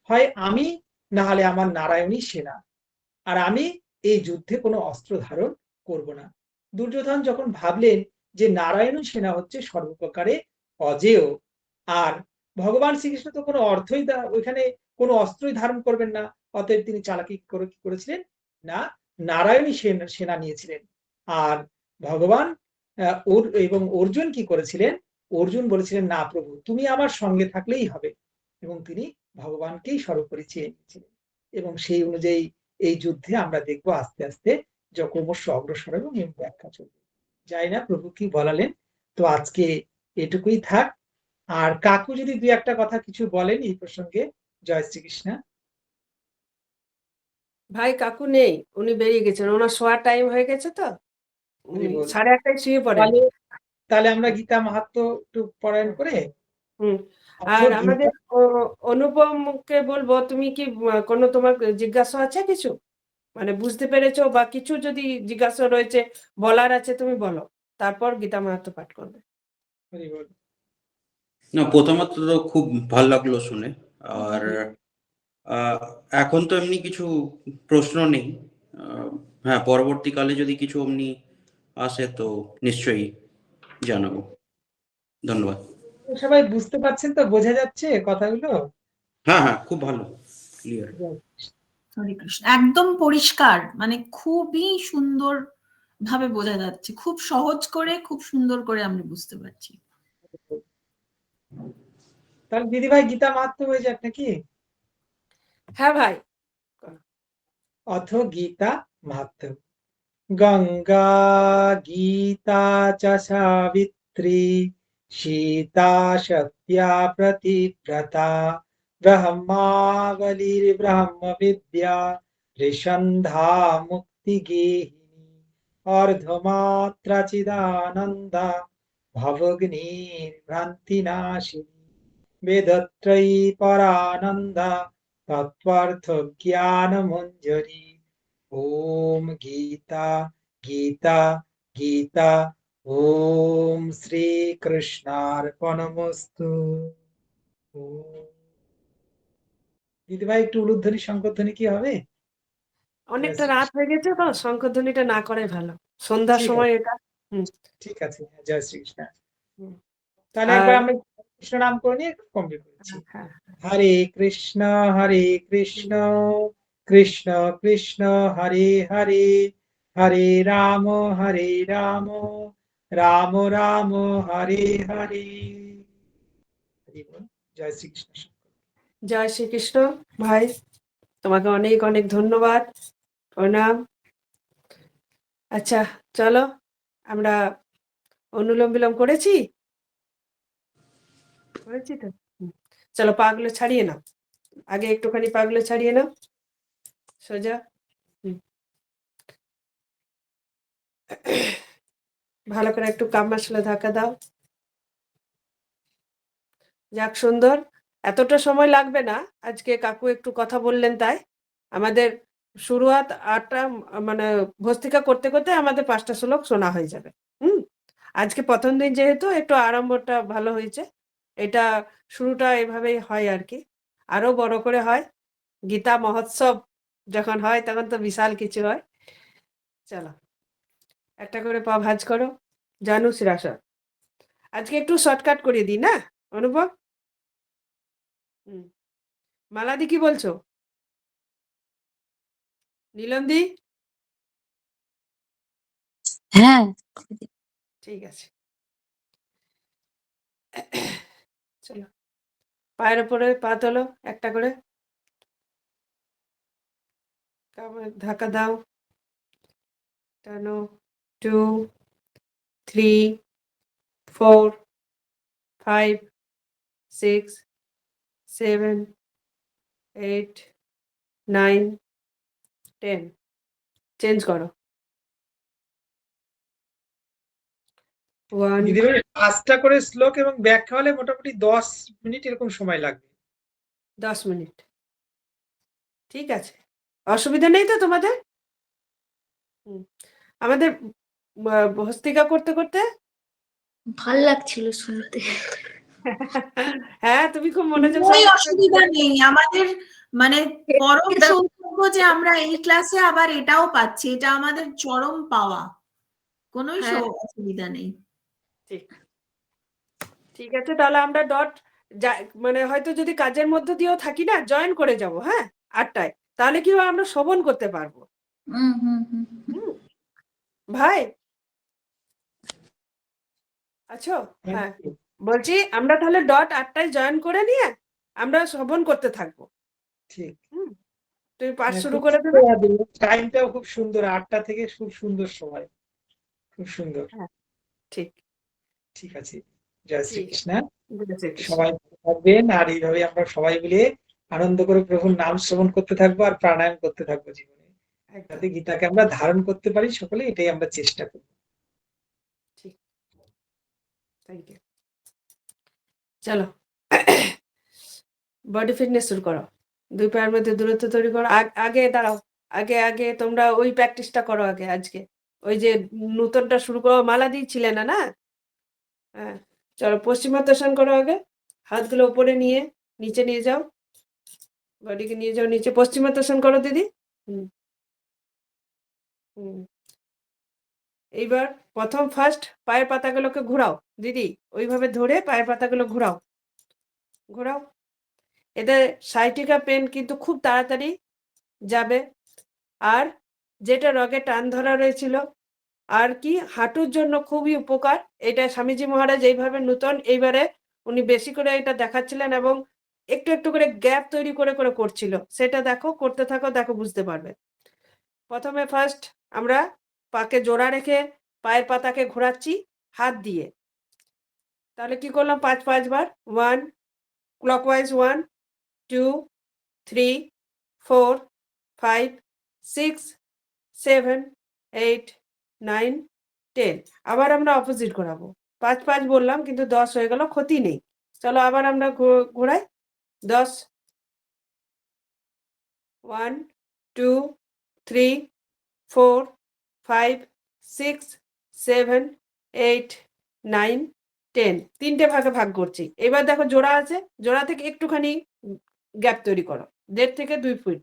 হয় আমি না হলে আমার নারায়ণী সেনা, আর আমি এই যুদ্ধে কোনো অস্ত্র ধারণ করব না। দুর্যোধন যখন ভাবলেন যে নারায়ণ সেনা হচ্ছে সর্বপ্রকারে অজেয়, আর ভগবান শ্রীকৃষ্ণ তো কোনো ওইখানে কোনো অস্ত্রই ধারণ করবেন না, অতএব তিনি চালাকি করে কি করেছিলেন না নারায়ণী সেনা নিয়েছিলেন। আর ভগবান এবং অর্জুন কি করেছিলেন, অর্জুন বলেছিলেন না প্রভু তুমি আমার সঙ্গে থাকলেই হবে, এবং তিনি ভগবানকেই সর্বোপরি চেয়ে নিয়েছিলেন। এবং সেই অনুযায়ী এই যুদ্ধে আমরা দেখবো আস্তে আস্তে ক্রমশ অগ্রসর এবং ব্যাখ্যা চলবে। যাই না প্রভু কি বলালেন। তো আজকে এটুকুই থাক। আর কাকু যদি দুই একটা কথা কিছু বলেন এই প্রসঙ্গে। জয় শ্রীকৃষ্ণ। ভাই কাকু নেই, উনি বেরিয়ে গেছেন, ওনার শোয়ার টাইম হয়ে গেছে তো উনি হরি বল। 1:30টায় শুয়ে পড়েন। তাহলে আমরা গীতা মাহাত্ম্য একটু পারায়ণ করে হুম। অথ আর গীতা। আমাদের অনুপমকে বলবো, তুমি কি কোনো তোমার জিজ্ঞাসা আছে কিছু, মানে বুঝতে পেরেছো বা কিছু যদি জিজ্ঞাসা রয়েছে বলার আছে তুমি বলো, তারপর গীতা মাহাত্ম্য পাঠ করবে। হরি বল। না, প্রথমত তো খুব ভালো লাগলো শুনে। আর এখন তো এমনি কিছু প্রশ্ন নেই। হ্যাঁ, পরবর্তীকালে যদি কিছু এমনি আসে তো নিশ্চয়ই জানাবো। ধন্যবাদ। সবাই বুঝতে পারছেন তো, বোঝা যাচ্ছে কথাগুলো? হ্যাঁ হ্যাঁ, খুব ভালো, ক্লিয়ার। হরে কৃষ্ণ, একদম পরিষ্কার, মানে খুবই সুন্দর ভাবে বোঝা যাচ্ছে, খুব সহজ করে খুব সুন্দর করে আমরা বুঝতে পারছি। তাহলে দিদি ভাই গীতা মাহাত্ম্য হয়ে যাক নাকি? হ্যাঁ ভাই। অথ গীতা মাহাত্ম্য। গঙ্গা গীতা চ সাবিত্রী সীতা সত্যা প্রতিব্রতা ব্রহ্মাবলির্ব্রহ্ম বিদ্যা ঋষন্ধা মুক্তি গেহিনী অর্ধমাত্রা চিদানন্দা ভবগ্নির্ভ্রান্তি নাশিনী বেদত্রয়ী পরানন্দা তত্ত্বার্থ জ্ঞান মঞ্জরি। ওম গীতা গীতা গীতা। ওম শ্রীকৃষ্ণার্পণমস্তু। দিদি ভাই একটু উলুধ্বনি শঙ্করধ্বনি কি হবে? অনেকটা রাত হয়ে গেছে তো শঙ্খধ্বনিটা না করাই ভালো, সন্ধ্যার ঠিক সময় আছে, এটা। ঠিক আছে। জয় শ্রীকৃষ্ণ। হুম। তাহলে আর একবার আমরা কৃষ্ণ নাম করে নিয়ে কমপ্লিট করছি। হ্যাঁ, হরে কৃষ্ণ কৃষ্ণ কৃষ্ণ হরে হরে, হরে রাম রাম রাম হরে হরে। হরি বল। জয় শ্রীকৃষ্ণ। জয় শ্রীকৃষ্ণ। ভাই তোমাকে অনেক অনেক ধন্যবাদ, প্রণাম। আচ্ছা চলো, আমরা অনুলোম বিলোম করেছি তো। চলো পাগুলো ছাড়িয়ে নাও, আগে একটুখানি পাগুলো ছাড়িয়ে নাও সোজা। ভালো করে একটু কাপ মশলা ধাক্কা দাও। যাক সুন্দর, এতটা সময় লাগবে না, আজকে কাকু একটু কথা বললেন তাই। আমাদের শুরুয়াত 8টা, মানে ভস্তিকা করতে করতে আমাদের 5টা শ্লোক শোনা হয়ে যাবে। আজকে প্রথম দিন যেহেতু একটু আরম্ভটা ভালো হয়েছে, এটা শুরুটা এভাবেই হয় আর কি, আরো বড় করে হয়। গীতা মহোৎসব যখন হয় তখন তো বিশাল কিছু হয়। চলো একটা করে পা ভাঁজ করো, জানু শিরাসর। আজকে একটু শর্টকাট করে দিই না অনুভব? মালাদি কি বলছো? নীলন্দি? হ্যাঁ, ঠিক আছে, চলো পায়ের উপরে পা তোলো একটা করে, ধাক্কা দাও, টানো, 2 3 4 5 6 7 8 9 10। চেঞ্জ করো। 1 দিদি ভাই 5টা করে শ্লোক এবং ব্যাখ্যা হলে মোটামুটি 10 মিনিট এরকম সময় লাগবে। 10 মিনিট ঠিক আছে, অসুবিধা নেই তো তোমাদের? আমাদের ভস্তিকা করতে করতে ভাল লাগছিল শুনতে। হ্যাঁ, তুমি খুব মনোযোগ কোনোই সহকারে অসুবিধা নেই আমাদের, মানে পরম সৌভাগ্য যে আমরা এই ক্লাসে আবার এটাও পাচ্ছি, এটা আমাদের চরম পাওয়া। কোনোই হ্যাঁ, অসুবিধা নেই। ঠিক ঠিক আছে, তাহলে আমরা ডট মানে হয়তো যদি কাজের মধ্যে দিয়েও থাকি না, জয়েন করে যাব, হ্যাঁ, 8টায়। তাহলে কি হয়, আমরা শ্রবণ করতে পারবো। হুম হুম হুম হুম, ভাই আছো? হ্যাঁ, বলছি আমরা তাহলে ডট 8টায় জয়েন করে নিয়ে আমরা শ্রবণ করতে থাকবো। ঠিক। হুম, তুমি পাঠ শুরু খুব করে দেবে। সুন্দর, টাইমটাও খুব সুন্দর, 8টা থেকে খুব সুন্দর সময়, খুব সুন্দর। হ্যাঁ, ঠিক ঠিক আছে, জয় ঠিক শ্রীকৃষ্ণ। আছে, শ্রীকৃষ্ণ। সবাই ভালো থাকবেন, আর এইভাবে আমরা সবাই মিলে আনন্দ করে প্রভুর নাম শ্রবণ করতে থাকবো আর প্রাণায়াম করতে থাকবো জীবনে, একদম যাতে গীতাকে আমরা ধারণ করতে পারি সকলে, এটাই আমরা চেষ্টা করব। ঠিক, থ্যাংক ইউ। চলো, বডি ফিটনেস শুরু করো। দুই পায়ের মধ্যে দূরত্ব তৈরি করো। আগে দাঁড়াও, আগে আগে তোমরা ওই প্র্যাকটিসটা করো আগে আজকে। ওই যে নূতনটা শুরু করো, মালা দিয়েছিলে না, না? হ্যাঁ, চলো পশ্চিমাত্তাসন করো আগে। হাতগুলো উপরে নিয়ে নিচে নিয়ে যাও, বডিকে নিয়ে যাও নিচে। পশ্চিমাত্তাসন করো দিদি। হুম হুম। এইবার প্রথম ফার্স্ট পায়ের পাতাগুলোকে ঘোরাও দিদি, ওইভাবে ধরে পায়ের পাতাগুলো ঘোরাও ঘোরাও। এতে সাইটিকা পেন কিন্তু খুব তাড়াতাড়ি যাবে। আর যেটা রগে টান ধরা রয়েছিল, আর কি হাঁটুর জন্য খুবই উপকার। এটা স্বামীজি মহারাজ এইভাবে নূতন এইবারে উনি বেশি করে এটা দেখাচ্ছিলেন, এবং একটু একটু করে গ্যাপ তৈরি করে করে করছিল। সেটা দেখো, করতে থাকো, দেখো বুঝতে পারবে। প্রথমে ফার্স্ট আমরা পাকে জোড়া রেখে পায়ের পাতাকে ঘোরাচ্ছি হাত দিয়ে। তাহলে কি করলাম, 5 বার। 1 ক্লকওয়াইজ, 1 2 3 4 5 6 7 8 9 10। আবার আমরা অপোজিট ঘোরাবো। 5 বললাম, কিন্তু 10 হয়ে গেল, ক্ষতি নেই। চলো আবার আমরা ঘোরাই। 10 1 2 3 4 5 6 7 8 9 10। তিনটে ভাগে ভাগ করছি। এবার দেখো জোড়া আছে, জোড়া থেকে একটুখানি গ্যাপ তৈরি করো, 1.5 থেকে 2 ফুট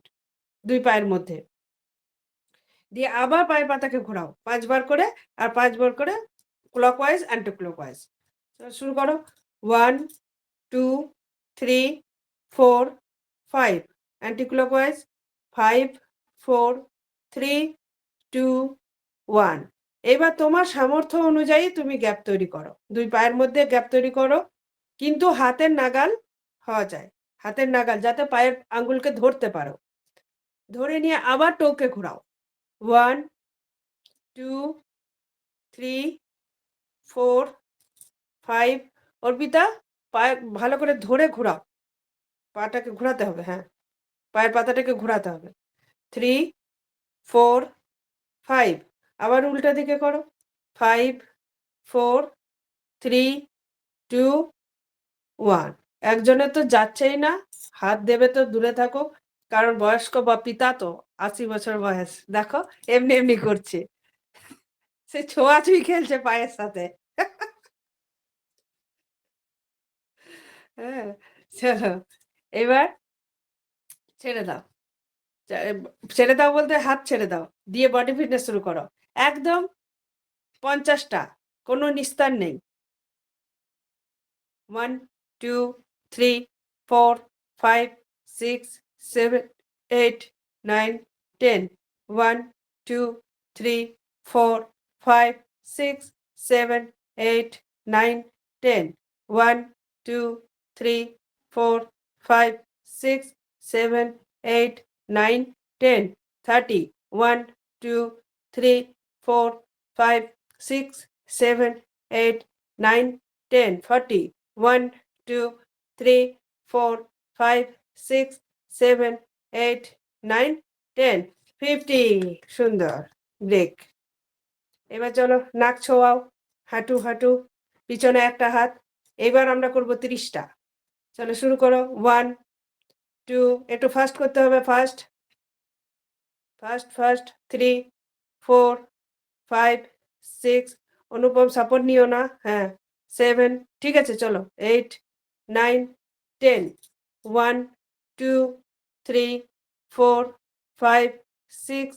দুই পায়ের মধ্যে দিয়ে। আবার পায়ের পাতাকে ঘোরাও 5 বার করে, আর 5 বার করে ক্লকওয়াইজ অ্যান্টি ক্লকওয়াইজ। শুরু করো। 1 2 3 4 5 অ্যান্টি ক্লকওয়াইজ। 5 4 3 2 1। এবার তোমার সামর্থ্য অনুযায়ী তুমি গ্যাপ তৈরি করো, দুই পায়ের মধ্যে গ্যাপ তৈরি করো, কিন্তু হাতের নাগাল হওয়া যায়। হাতের নাগাল যাতে পায়ের আঙ্গুলকে ধরতে পারো। ধরে নিয়ে আবার টোকে ঘোরাও। 1 2 3 4 5। অর্পিতা, পায়ে ভালো করে ধরে ঘোরাও, পাটাকে ঘোরাতে হবে, হ্যাঁ, পায়ের পাতাটাকে ঘোরাতে হবে। 3 4 5। আবার উল্টা দিকে করো। 5 4 3 2 1। একজনের তো যাচ্ছেই না, হাত দেবে তো দূরে থাকো, কারণ বয়স্ক বা পিতা তো 80 বছর বয়স, দেখো এমনি এমনি করছে, সে ছোঁয়াছুঁই খেলছে পায়ের সাথে। হ্যাঁ, চলো এবার ছেড়ে দাও। ছেড়ে দাও বলতে হাত ছেড়ে দাও, দিয়ে বডি ফিটনেস শুরু করো। একদম 50টা, কোনো নিস্তার নেই। 1 2 3 4 5 6 7 8 9 10। 1 2 3 4 5 6 7 8 9 10। 1 2 3 4 5 6 7 8 9 10। 30। 1 2 3 4 5 6 7 8 9 10। 40। 1 2 3 4 5 6 7 8 9 10। 50। সুন্দর, ব্রেক। এবার চলো নাক ছোঁয়াও, হাঁটু হাঁটু, পিছনে একটা হাত। এবার আমরা করব 30টা। চলো শুরু করো। 1 2, একটু ফাস্ট করতে হবে, ফাস্ট ফাস্ট ফাস্ট। 3 4 5 6। অনুপম সাপোর্ট নিও না, হ্যাঁ। 7, ঠিক আছে চলো। 8 9, 10. 1, 2, 3, 4, 5, 6,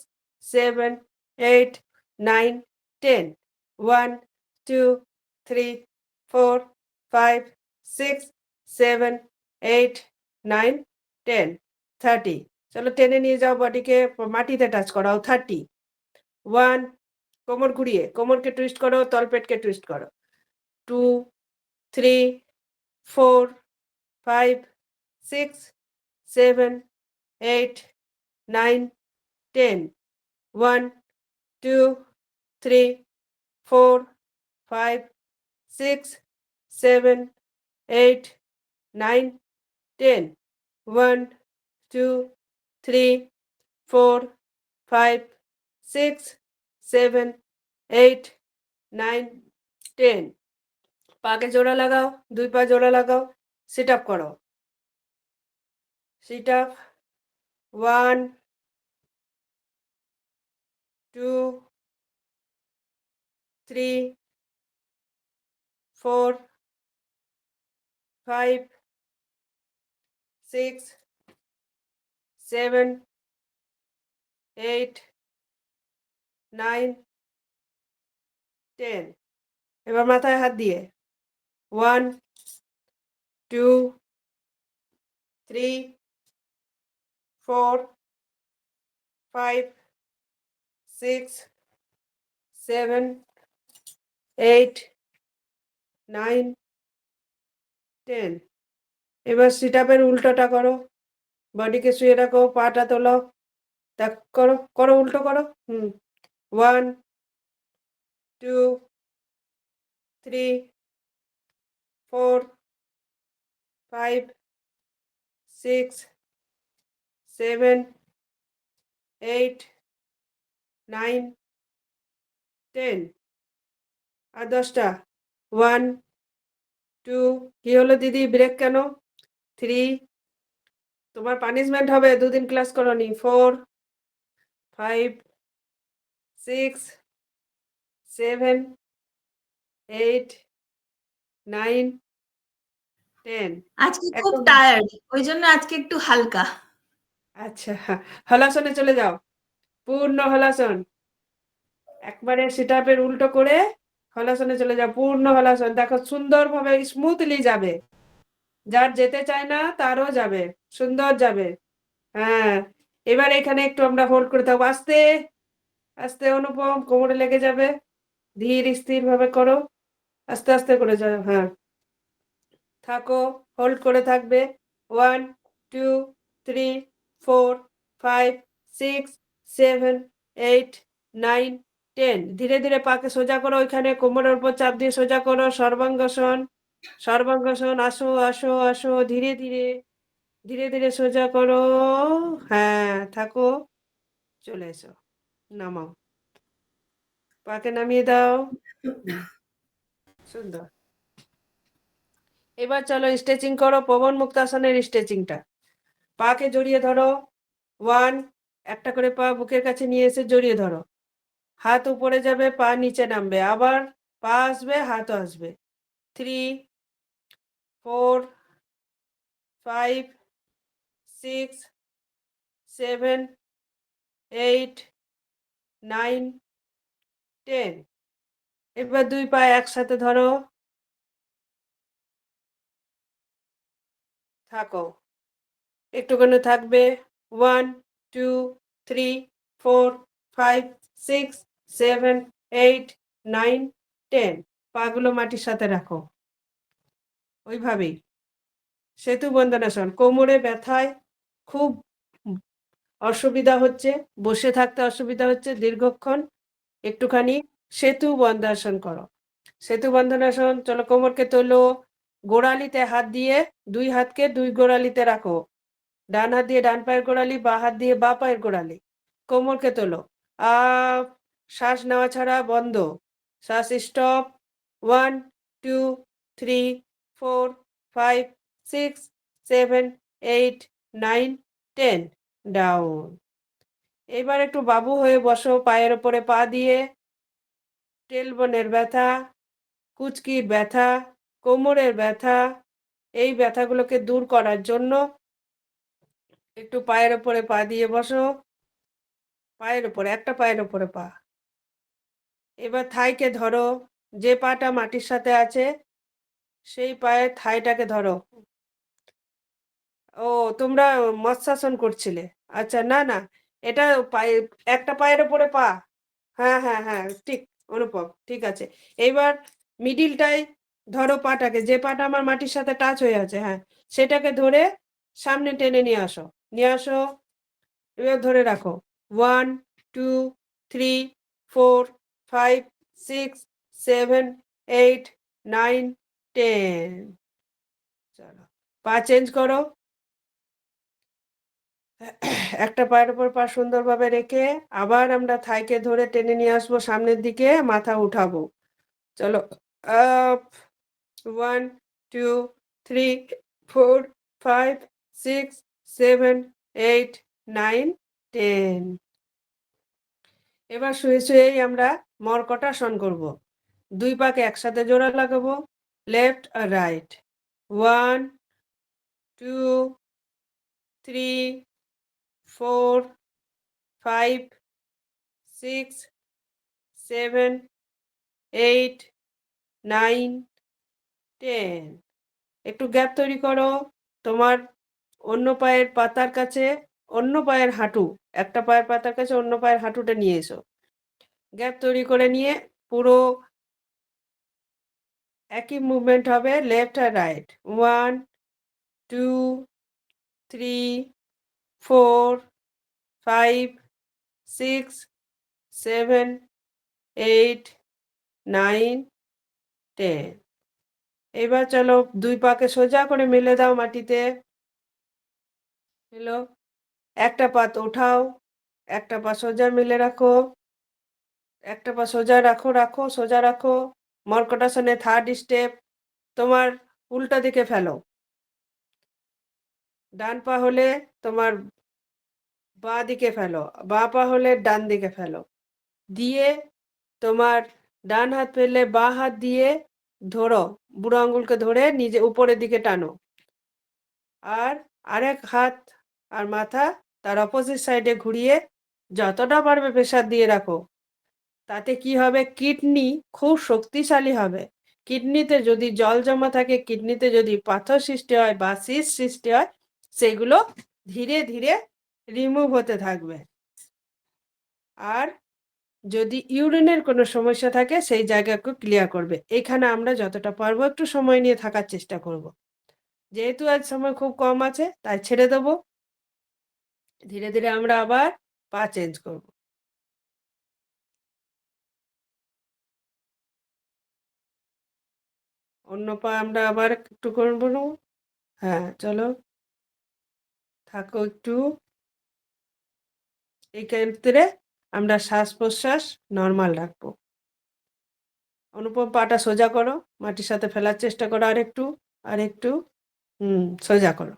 7, 8, 9, 10. 1, 2, 3, 4, 5, 6, 7, 8, 9, 10. 30. চলো টেনে নিয়ে যাও বডিকে, মাটিতে টাচ করাও। 30. 1, কোমর ঘুরিয়ে, কোমরকে টুইস্ট করো, তলপেটকে টুইস্ট করো। 2, 3, 4, 5, 6, 7, 8, 9, 10. 1, 2, 3, 4, 5, 6, 7, 8, 9, 10. 1, 2, 3, 4, 5, 6, 7, 8, 9, 10. পাকে জোড়া লাগাও, দুই পা জোড়া লাগাও, সিট আপ করো। Sit up. 1, 2, 3, 4, 5, 6, 7, 8, 9, 10. এবার মাথায় হাত দিয়ে 1, 2, 3, 4, 5, 6, 7, 8, 9, 10. এবার সিট আপের উল্টোটা করো, বডিকে শুয়ে রাখো, পাটা তোলো, দেখ করো করো, উল্টো করো। 1, 2, 3, 4, 5, 6, 7, 8, 9, 10. আর 10টা। 1, 2, কি হলো দিদি, ব্রেক কেন? 3, তোমার পানিশমেন্ট হবে, দুদিন ক্লাস করনি। 4, 5, 6, 7, 8, 9, 10. আজকে খুব একদম। টায়ার্ড, ওই জন্য আজকে একটু হালকা। আচ্ছা, হলাসনে চলে যাও, পূর্ণ হলাসন। একবারে সিট আপের উল্টো করে হলাসনে চলে যাও, পূর্ণ হলাসন। দেখো সুন্দরভাবে স্মুথলি যাবে, যার যেতে চায় না তারও যাবে, সুন্দর যাবে। হ্যাঁ, এবার এখানে একটু আমরা হোল্ড করে থাকবো, আস্তে আস্তে। অনুপম, কোমরে লেগে যাবে, ধীর স্থির ভাবে করো, আস্তে আস্তে করে যাও। হ্যাঁ, থাকো, হোল্ড করে থাকবে। 1, 2, 3, 4, 5, 6, 7, 8, 9, 10. ধীরে ধীরে পাকে সোজা করো, ওইখানে কোমরের উপর চাপ দিয়ে সোজা করো। সর্বাঙ্গাসন, সর্বাঙ্গাসন। আসো আসো আসো, ধীরে ধীরে ধীরে ধীরে সোজা করো। হ্যাঁ, থাকো, চলে এসো, নামাও, পাকে নামিয়ে দাও। সুন্দর। এবার চলো স্ট্রেচিং করো, পবন মুক্তাসনের স্ট্রেচিংটা। পাকে জড়িয়ে ধরো। 1, একটা করে পা বুকের কাছে নিয়ে এসে জড়িয়ে ধরো, হাত উপরে যাবে, পা নিচে নামবে, আবার পা আসবে, হাতও আসবে। 3, 4, 5, 6, 7, 8, 9, 10. এবার দুই পা একসাথে ধরো, থাকো, একটুখানি থাকবে। 1, 2, 3, 4, 5, 6, 7, 8, 9, 10. পাগুলো মাটির সাথে রাখো, ওইভাবেই। সেতু বন্দনাসন। কোমরে ব্যথায় খুব অসুবিধা হচ্ছে, বসে থাকতে অসুবিধা হচ্ছে দীর্ঘক্ষণ, একটুখানি সেতু বন্দাসন করো। সেতু বন্ধনাসন। চলো, কোমরকে তোলো, গোড়ালিতে হাত দিয়ে, দুই হাতকে দুই গোড়ালিতে রাখো, ডান হাত দিয়ে ডান পায়ের গোড়ালি, বা হাত দিয়ে বা পায়ের গোড়ালি। কোমরকে তোলো, আপ, শ্বাস নেওয়া ছাড়া বন্ধ, শ্বাস স্টপ। 1, 2, 3, 4, 5, 6, 7, 8, 9, 10. ডাউন। এবার একটু বাবু হয়ে বসো, পায়ের ওপরে পা দিয়ে। টেলবনের ব্যথা, কুচকির ব্যথা, কোমরের ব্যথা, এই ব্যথাগুলোকে দূর করার জন্য একটু পায়ের ওপরে পা দিয়ে বসো, পায়ের উপরে, একটা পায়ের উপরে পা। এবার থাইকে ধরো, যে পাটা মাটির সাথে আছে সেই পায়ের থাইটাকে ধরো। ও, তোমরা মৎস্যাসন করছিলে? আচ্ছা, না না, এটা পায়ে, একটা পায়ের উপরে পা। হ্যাঁ হ্যাঁ হ্যাঁ, ঠিক, অনুপম, ঠিক আছে। এইবার মিডিলটাই ধরো, পাটাকে, যে পাটা আমার মাটির সাথে টাচ হয়ে আছে, হ্যাঁ, সেটাকে ধরে সামনে টেনে নিয়ে আসো, নিয়ে আসো। এবার ধরে রাখো, 1 2 3 4 5 6 7 8 9 10। চলো, পা চেঞ্জ করো। একটা পায়ের উপর পা সুন্দরভাবে রেখে আবার আমরা থাইকে ধরে টেনে নিয়ে আসবো সামনের দিকে, মাথা উঠাবো। চলো, আপ, 1 2 3 4 5 6 7 8 9 10। এবার শুয়ে শুয়েই আমরা মর্কটাসন করব। দুই পাকে একসাথে জোড়া লাগাবো, লেফট আর রাইট। 1 2 3 4 5 6 7 8 9 10। একটু গ্যাপ তৈরি করো। তোমার অন্য পায়ের পাতার কাছে অন্য পায়ের হাঁটু, একটা পায়ের পাতার কাছে অন্য পায়ের হাঁটুটা নিয়ে এসো। গ্যাপ তৈরি করে নিয়ে পুরো একই মুভমেন্ট হবে, লেফট আর রাইট। 1 2 3 4 5 6 7 8 9 10। এবার চলো, দুই পাকে সোজা করে মেলে দাও মাটিতে। হলো, একটা পা ওঠাও, একটা পা সোজা মেলে রাখো, একটা পা সোজা রাখো, রাখো, সোজা রাখো। মর্কটাসনে থার্ড স্টেপ, তোমার উল্টা দিকে ফেলো। ডান পা হলে তোমার বাঁ দিকে ফেলো, বাঁ পা হলে ডান দিকে ফেলো। দিয়ে তোমার ডান হাত ফেললে বাঁ হাত দিয়ে ধরো, বুড়ো আঙ্গুলকে ধরে নিজে উপরের দিকে টানো। আর আরেক হাত আর মাথা তার অপোজিট সাইডে ঘুরিয়ে যতটা পারবে প্রেসার দিয়ে রাখো। তাতে কি হবে, কিডনি খুব শক্তিশালী হবে। কিডনিতে যদি জল জমা থাকে, কিডনিতে যদি পাথর সৃষ্টি হয় বা সিস্ট সৃষ্টি হয়, সেগুলো ধীরে ধীরে রিমুভ হতে থাকবে। আর যদি ইউরিনের কোনো সমস্যা থাকে সেই জায়গাকে ক্লিয়ার করবে। এখানে আমরা যতটা পারবো একটু সময় নিয়ে থাকার চেষ্টা করব। যেহেতু আজ সময় খুব কম আছে তাই ছেড়ে দেবো। ধীরে ধীরে আমরা আবার পা চেঞ্জ করব। অন্য পা আমরা আবার একটু করবো না? হ্যাঁ, চলো, থাকো একটু। এই ক্ষেত্রে আমরা শ্বাস প্রশ্বাস নর্মাল রাখবো। অনুপম, পাটা সোজা করো, মাটির সাথে ফেলার চেষ্টা করো, আরেকটু, আরেকটু, সোজা করো।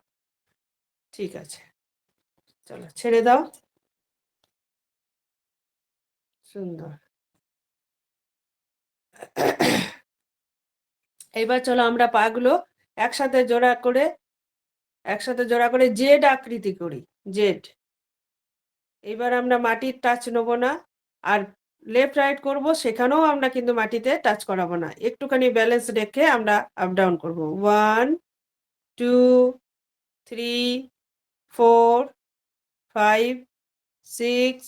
ঠিক আছে, চলো ছেড়ে দাও। সুন্দর। এইবার চলো আমরা পাগুলো একসাথে জোড়া করে জেড আকৃতি করি, জেড। এবার আমরা মাটির টাচ নেবো না, আর লেফট রাইট করব, সেখানেও আমরা কিন্তু মাটিতে টাচ করাবো না, একটুখানি ব্যালেন্স রেখে আমরা আপ ডাউন করবো। 1 2 3 4 5 6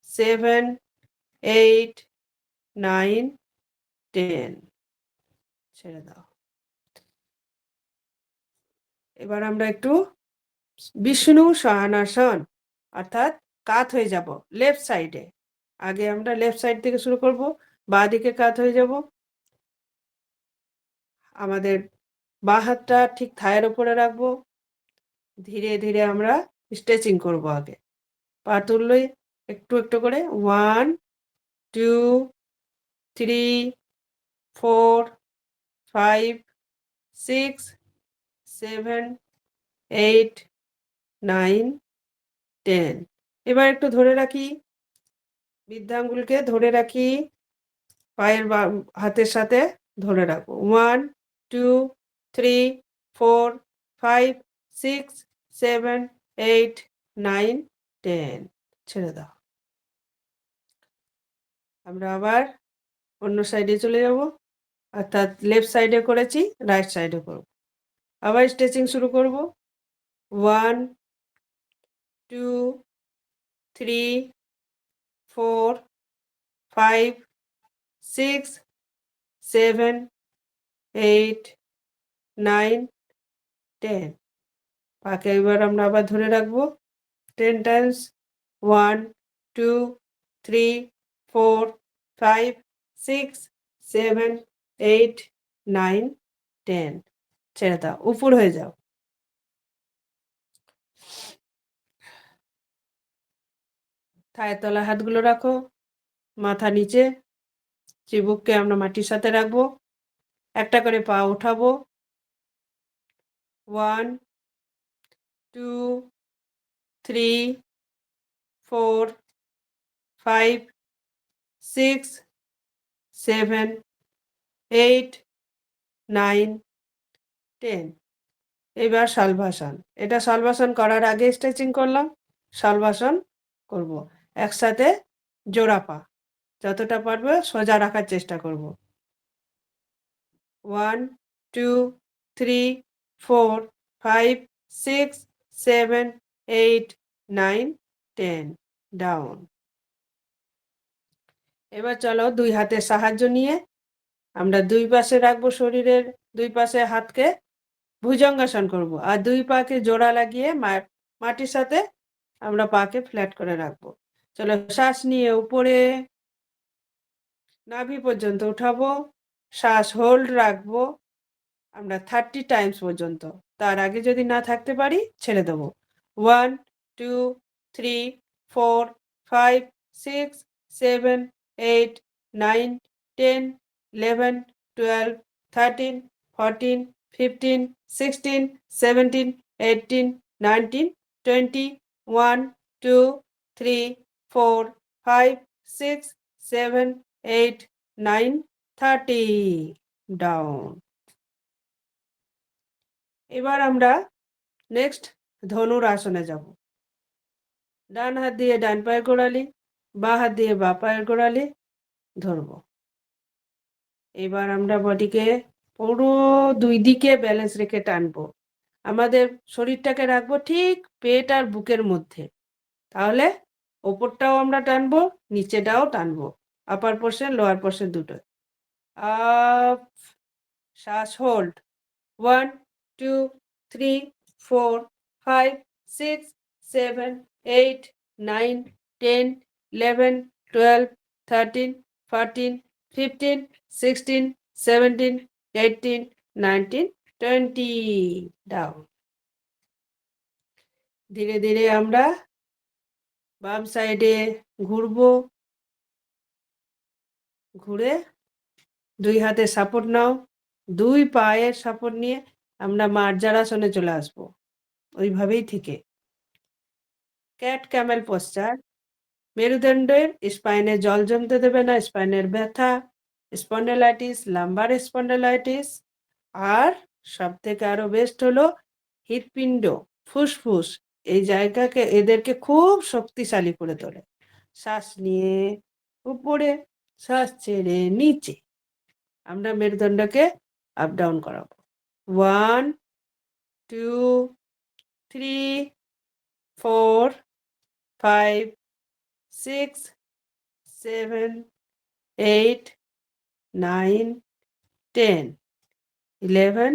7 8 9 10। ছেড়ে দাও। এবার আমরা একটু বিষ্ণু সহনাসন, অর্থাৎ কাত হয়ে যাব লেফট সাইডে। আগে আমরা লেফট সাইড থেকে শুরু করব, বাঁ দিকে কাত হয়ে যাব। আমাদের বাঁ হাতটা ঠিক থায়ের উপরে রাখবো। ধীরে ধীরে আমরা স্ট্রেচিং করব। আগে পা তুললেই একটু একটু করে, 1 2 3 4 5 6 7 8 9 10। এবার একটু ধরে রাখি, বৃদ্ধাঙ্গুলকে ধরে রাখি, পায়ের হাতের সাথে ধরে রাখবো। 1 2 3 4, 5, 6, 7, 8, 9, 10 ছেড়ে দাও। আমরা আবার অন্য সাইডে চলে যাব, অর্থাৎ লেফট সাইডে করেছি, রাইট সাইডে করব। আবার স্ট্রেচিং শুরু করব। 1, 2, 3, 4, 5, 6, 7, 8, 9, 10 পাকে এবার আমরা আবার ধরে রাখবো 10 টাইমস। 1, 2, 3, 4, 5, 6, 7, 8, 9, 10 ছেড়ে দাও, উপর হয়ে যাও। থায়ের তলায় হাতগুলো রাখো, মাথা নিচে, চিবুককে আমরা মাটির সাথে রাখবো, একটা করে পা উঠাবো। 1, 2, 3, 4, 5, 6, 7, 8, 9, 10 এবার শালভাসন। এটা শালভাসন করার আগে স্ট্রেচিং করলাম, শালভাসন করব। একসাথে জোড়া পা, যতটা পারবে সোজা রাখার চেষ্টা করব। 1, 2, 3, 4, 5, 6, 7, 8, 9, 10 ডাউন। এবার চলো দুই হাতের সাহায্য নিয়ে আমরা দুই পাশে রাখবো, শরীরের দুই পাশে হাতকে ভুজঙ্গাসন করব, আর দুই পাকে জোড়া লাগিয়ে মাটির সাথে আমরা পাকে ফ্ল্যাট করে রাখবো। চলো শ্বাস নিয়ে উপরে নাভি পর্যন্ত উঠাবো, শ্বাস হোল্ড রাখবো আমরা 30 টাইমস পর্যন্ত। তার আগে যদি না থাকতে পারি ছেড়ে দেবো। 1, 2, 3, 4, 5, 6, 7, 8, 9, 10, 11, 12, 13, 14, 15, 16, 17, 18, 19, 20, 1, 2, 3, 4, 5, 6, 7, 8, 9, 30 ডাউন। এবার আমরা নেক্সট ধনুর আসনে যাব। ডান হাত দিয়ে ডান পায়ের গোড়ালি, বাঁ হাত দিয়ে বাঁ পায়ের গোড়ালি ধরব। এবার আমরা বডিকে পুরো দুই দিকে ব্যালেন্স রেখে টানবো। আমাদের শরীরটাকে রাখবো ঠিক পেট আর বুকের মধ্যে, তাহলে ওপরটাও আমরা টানবো, নিচেটাও টানবো, আপার পোর্শন লোয়ার পোর্শন দুটো। আপ, শ্বাস হোল্ড। 1, 2, 3, 4, 5, 6, 7, 8, 9, 10, 11, 12, 13, 14, 15, 16, 17, 18, 19, 20 ডাউন। ধীরে ধীরে আমরা বাম সাইডে ঘুরবো, ঘুরে দুই হাতে সাপোর্ট নাও, দুই পায়ের সাপোর্ট নিয়ে আমরা মার্জারাসনে চলে আসবো, ওইভাবেই থেকে। Cat Camel poster. মেরুদণ্ডের স্পাইনে জল জমতে দেবে না, স্পাইনের ব্যথা, স্পন্ডেলাইটিস, লাম্বার স্পন্ডেলাইটিস, আর সব থেকে আরো বেস্ট হলো হৃৎপিণ্ড, ফুসফুস, এই জায়গাকে এদেরকে খুব শক্তিশালী করে তোলে। শ্বাস নিয়ে উপরে, শ্বাস ছেড়ে নিচে আমরা মেরুদণ্ডকে আপ ডাউন করাবো। 1, 2, 3, 4, 5, 6, 7, 8, 9, 10, 11,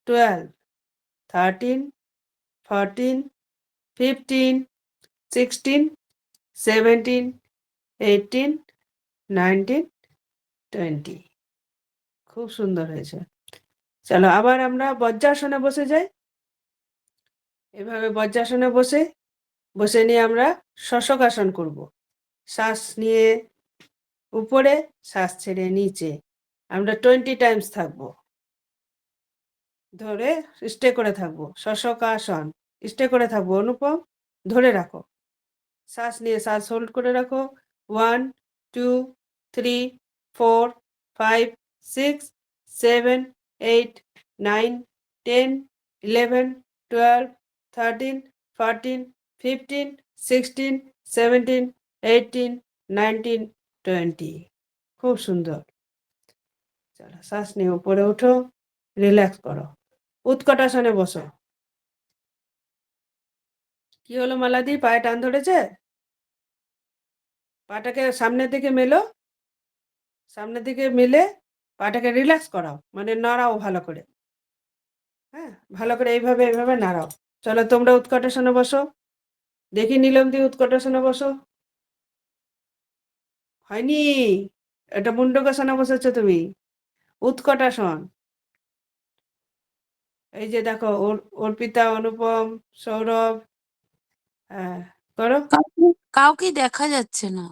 12, 13, 14, 15, 16, 17, 18, 19, 20 খুব সুন্দর হয়েছে। চলো আবার আমরা বজ্রাসনে বসে যাই। এভাবে বজ্রাসনে বসে নিয়ে আমরা শশকাসন করব। শ্বাস নিয়ে উপরে, শ্বাস ছেড়ে নিচে আমরা 20 টাইমস থাকবো, ধরে স্টে করে থাকবো। শশকাসন, স্টে করে থাকবো। অনুপম, ধরে রাখো, শ্বাস নিয়ে শ্বাস হোল্ড করে রাখো। 1, 2, 3, 4, 5, 6, 7, 8, 9, 10, 11, 12, 13, 14, 15, 16, 17, 18, 19, 20. খুব সুন্দর। চলো শ্বাস নিয়ে উপরে উঠো, রিল্যাক্স করো, উৎকটাসনে বসো। কি হলো মালাদি, পায়ে টান ধরেছে? পাটাকে সামনের দিকে মেলো, সামনের দিকে মেলে পাটাকে রিল্যাক্স করাও, মানে নাড়াও ভালো করে। হ্যাঁ, ভালো করে এইভাবে এইভাবে নাড়াও। চলো তোমরা উৎকটাসনে বসো, দেখি নীলমদি উৎকটাসনে বসো। হয়নি, এটা মুন্ডকাসনে বসেছো তুমি, উৎকটাসন। এই যে দেখো অর্পিতা, অনুপম, সৌরভ, হ্যাঁ করো। কাউকে দেখা যাচ্ছে না।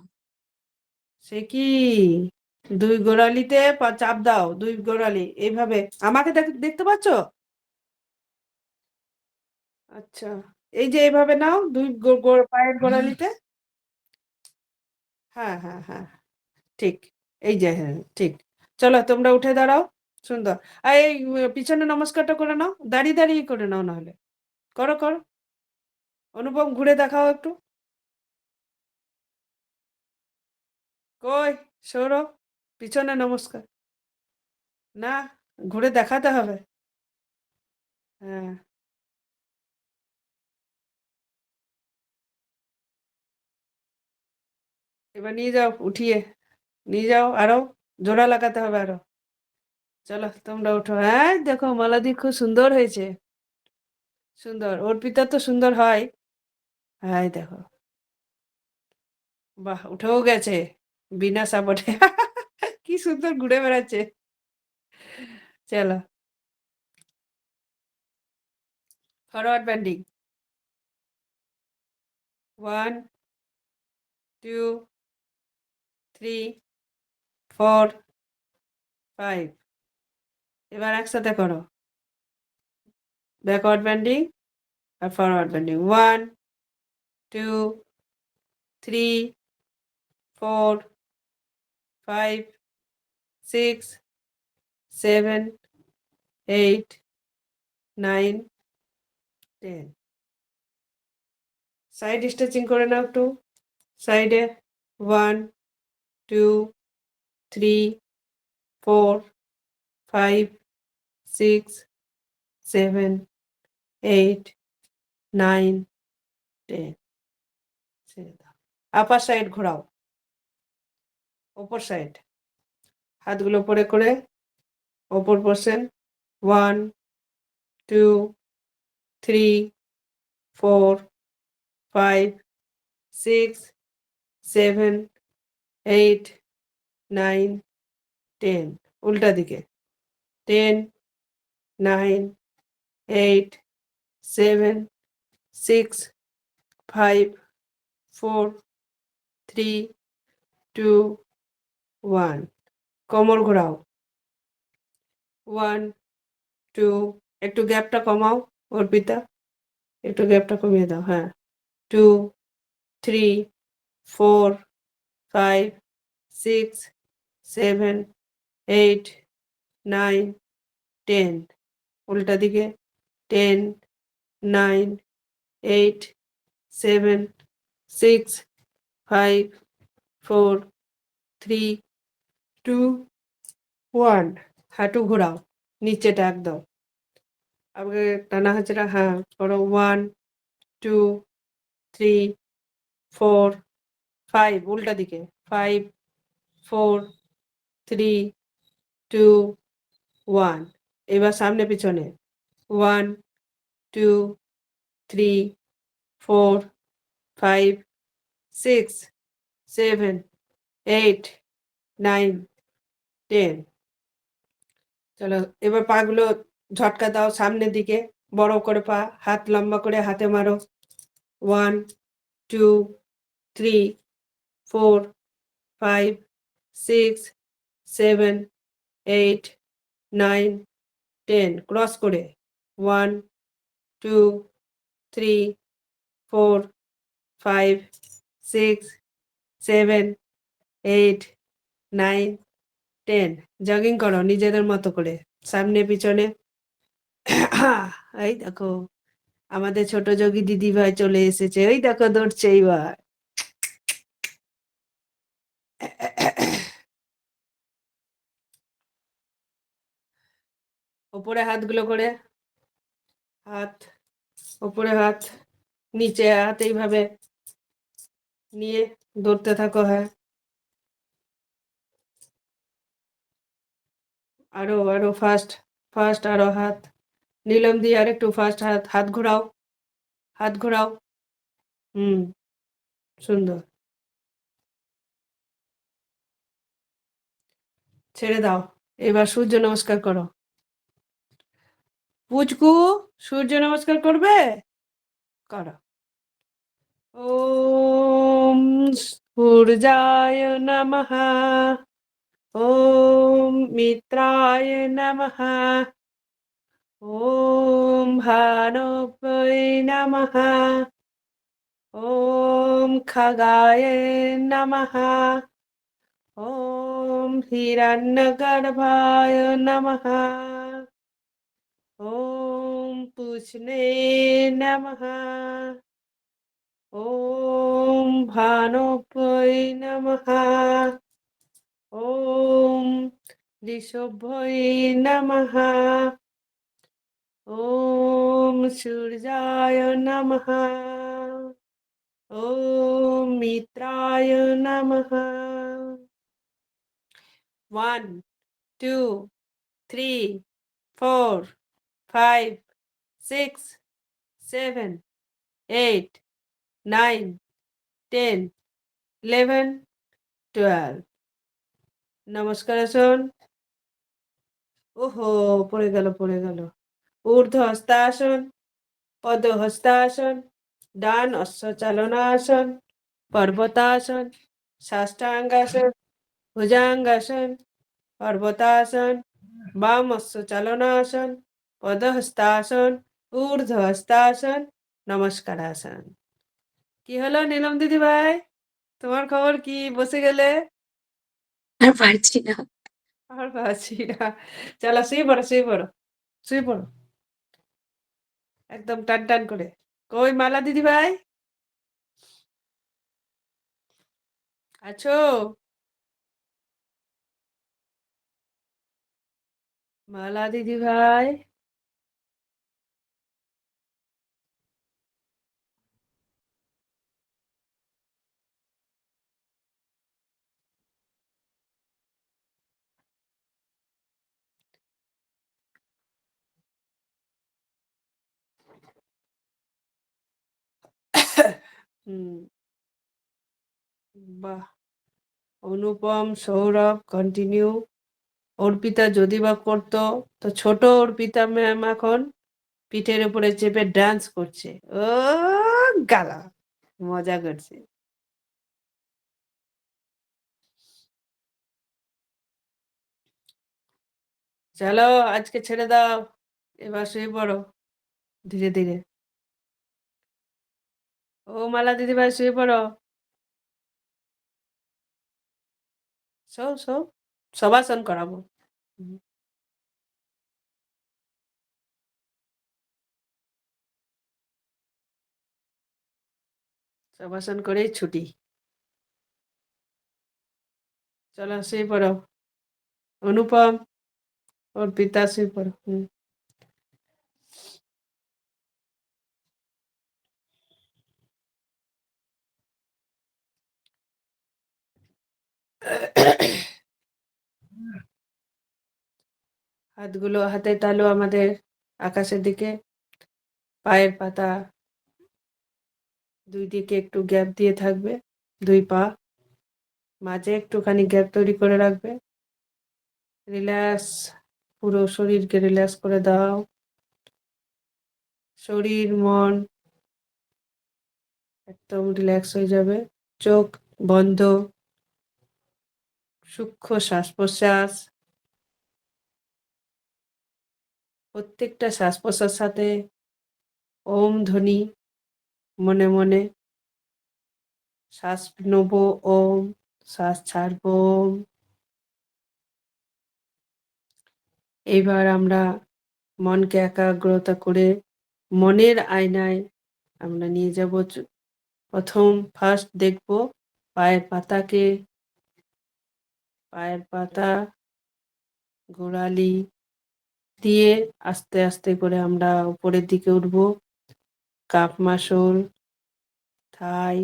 সে কি, দুই গোড়ালিতে চাপ দাও, দুই গোড়ালি এইভাবে। আমাকে দেখতে পাচ্ছ? আচ্ছা, এই যে এইভাবে নাও, দুই পায়ের গোড়ালিতে। হ্যাঁ হ্যাঁ হ্যাঁ, ঠিক, এই যে হ্যাঁ ঠিক। চলো তোমরা উঠে দাঁড়াও, সুন্দর। আর এই পিছনে নমস্কারটা করে নাও, দাঁড়িয়ে দাঁড়িয়ে করে নাও, নাহলে করো করো। অনুপম ঘুরে দেখাও একটু, কই সৌরভ, পিছনে নমস্কার, না ঘুরে দেখাতে হবে। হ্যাঁ, এবার নিয়ে যাও, উঠিয়ে নিয়ে যাও, আরো জোড়া লাগাতে হবে আরো। চলো তোমরা উঠো। হ্যাঁ দেখো মালাদি খুব সুন্দর হয়েছে, সুন্দর। অর্পিতা তো সুন্দর হয়। হ্যাঁ এই দেখো, বাহ উঠেও গেছে বিনা সাপোর্টে। কি সুন্দর ঘুরে বেড়াচ্ছে। চলো ফরওয়ার্ড বেন্ডিং, 1, 2, 3, 4, 5। এবার একসাথে করো, ব্যাকওয়ার্ড বেন্ডিং আর ফরওয়ার্ড বেন্ডিং। 1, 2, 3, 4, 5, 6, 7, 8, 9, 10। সাইড স্ট্রেচিং করে নাও একটু, সাইডে। 1, 2, 3, 4, 5, 6, 7, 8, 9, 10। ছেড়ে দাও। আপার সাইড ঘোরাও, ওপর সাইড, হাতগুলো উপরে করে ওপর পোর্শন। 1, 2, 3, 4, 5, 6, 7, 8, 9, 10। উল্টা দিকে। 10, 9, 8, 7, 6, 5, 4, 3, 2, 1। কোমর ঘোরাও। 1, 2, একটু গ্যাপটা কমাও অর্পিতা, একটু গ্যাপটা কমিয়ে দাও। হ্যাঁ, 2, 3, 4, 5, 6, 7, 8, 9, 10। উল্টা দিকে। 10, 9, 8, 7, 6, 5, 4, 3, 2, 1। হাঁটু ঘোরাও, নিচেটা একদম। আগে টানা হাঁচড়া, হ্যাঁ করো। 1, 2, 3, 4, 5। উল্টা দিকে। 5, 4, 3, 2, 1। এবার সামনে পিছনে। 1, 2, 3, 4, 5, 6, 7, 8, 9, 10। চলো এবার পাগুলো ঝটকা দাও সামনের দিকে, বড় করে পা, হাত লম্বা করে হাতে মারো। 1, 2, 3, 4, 5, 6, 7, 8, 9, 10। ক্রস করে। 1, 2, 3, 4, 5, 6, 7, 8, 9, 10। জগিং করো নিজেদের মতো করে, সামনে পিছনে এই দেখো আমাদের ছোট যোগী দিদি ভাই চলে এসেছে, ওই দেখো দৌড়ছে এইবার। ওপরে হাতগুলো করে, হাত ওপরে, হাত নিচে, হাত এইভাবে নিয়ে দৌড়তে থাকো। হ্যাঁ, আরো আরো ফাস্ট ফাস্ট, আরো হাত নীলম দিয়ে আর একটু ফাস্ট, হাত হাত ঘোরাও, হাত ঘোরাও। হুম, সুন্দর। ছেড়ে দাও, এবার সূর্য নমস্কার করো। পুচকু সূর্য নমস্কার করবে, করো। ওম সূর্যায় নমঃ, ওম মিত্রায় নমঃ, ওম ভানবে নমঃ, ওম খগায় নমঃ, ওম হিরণ্যগর্ভায় নমঃ, ওম পুষ্ণে নমঃ, ওম ভানবে নমঃ, ওম ঋষভয়ে নমঃ, ওম সূর্যায় নমঃ, ওম মিত্রায় নমঃ। 1 2 3 4 5 6 7 8 9 10 11 12। নমস্কার আসন। ওহো, পড়ে গেল পড়ে গেল। ঊর্ধ্ব হস্তাসন, পদ হস্তাসন, ডান অশ্বচালনাসন, পর্বতাসন, সাষ্টাঙ্গাসন, ভুজাঙ্গাসন, পর্বতাসন, বাম অশ্বচালনাসন, পদহস্তাসন, ঊর্ধ্ব হস্তাসন, নমস্কারাসন। কি হলো নীলম দিদি ভাই, তোমার খবর কি? বসে গেলে? আর পারছি না। আর পারছি না। চলো শুয়ে পড়ো, শুয়ে পড়ো, শুয়ে পড়ো একদম টান টান করে। কই মালা দিদি ভাই, আছো? মালা দিদি ভাই, হুম, বাহ। অনুপম, সৌরভ কন্টিনিউ। অর্পিতা যদি বা করতো, তো ছোট অর্পিতা ম্যাম এখন পিঠের উপরে চেপে ডান্স করছে। ও গালা, মজা করছে। চলো আজকে ছেড়ে দাও, এবার শুয়ে পড়ো ধীরে ধীরে। ও মালা দিদি ভাই শুয়ে পড়ো, সব সব সবাসন করাবো। হুম, সবাসন করেই ছুটি। চলো শুয়ে পড়ো। অনুপম, অর্পিতা শুয়ে পড়ো। হুম। হাতগুলো, হাতের তালু আমাদের আকাশের দিকে, পায়ের পাতা দুই দিকে একটু গ্যাপ দিয়ে থাকবে, দুই পা মাঝে একটুখানি গ্যাপ তৈরি করে রাখবে। রিল্যাক্স, পুরো শরীরকে রিল্যাক্স করে দাও। শরীর মন একদম রিল্যাক্স হয়ে যাবে। চোখ বন্ধ, সূক্ষ্ম শ্বাস প্রশ্বাস, প্রত্যেকটা শ্বাস প্রশ্বাস সাথে ওম ধ্বনি মনে মনে। শ্বাস নেবো ওম, শ্বাস ছাড়বো ওম। এইবার আমরা মনকে একাগ্রতা করে মনের আয়নায় আমরা নিয়ে যাব। প্রথম ফার্স্ট দেখব পায়ের পাতা গোড়ালি দিয়ে আস্তে আস্তে করে আমরা উপরের দিকে উঠব। কাফ মাসল, থাই,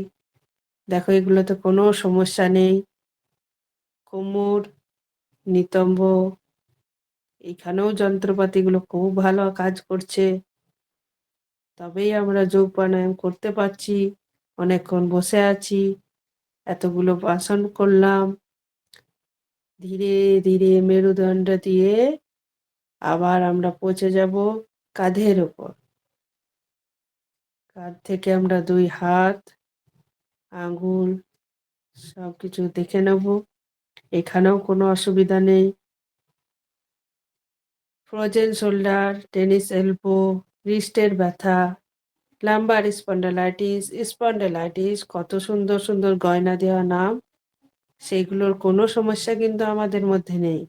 দেখো এগুলোতে কোনো সমস্যা নেই। কোমর, নিতম্ব, এখানেও যন্ত্রপাতিগুলো খুব ভালো কাজ করছে। তবেই আমরা যোগ প্রাণায়াম করতে পারছি। অনেকক্ষণ বসে আছি, এতগুলো আসন করলাম। ধীরে ধীরে মেরুদণ্ড দিয়ে আবার আমরা পৌঁছে যাব কাঁধের ওপর। কাঁধ থেকে আমরা 2 হাত, আঙ্গুল সবকিছু দেখে নেব। এখানেও কোনো অসুবিধা নেই। ফ্রোজেন শোল্ডার, টেনিস এলবো, রিস্টের ব্যথা, লাম্বার স্পন্ডালাইটিস, কত সুন্দর সুন্দর গয়না দেওয়া নাম, সেগুলোর কোনো সমস্যা কিন্তু আমাদের মধ্যে নেই।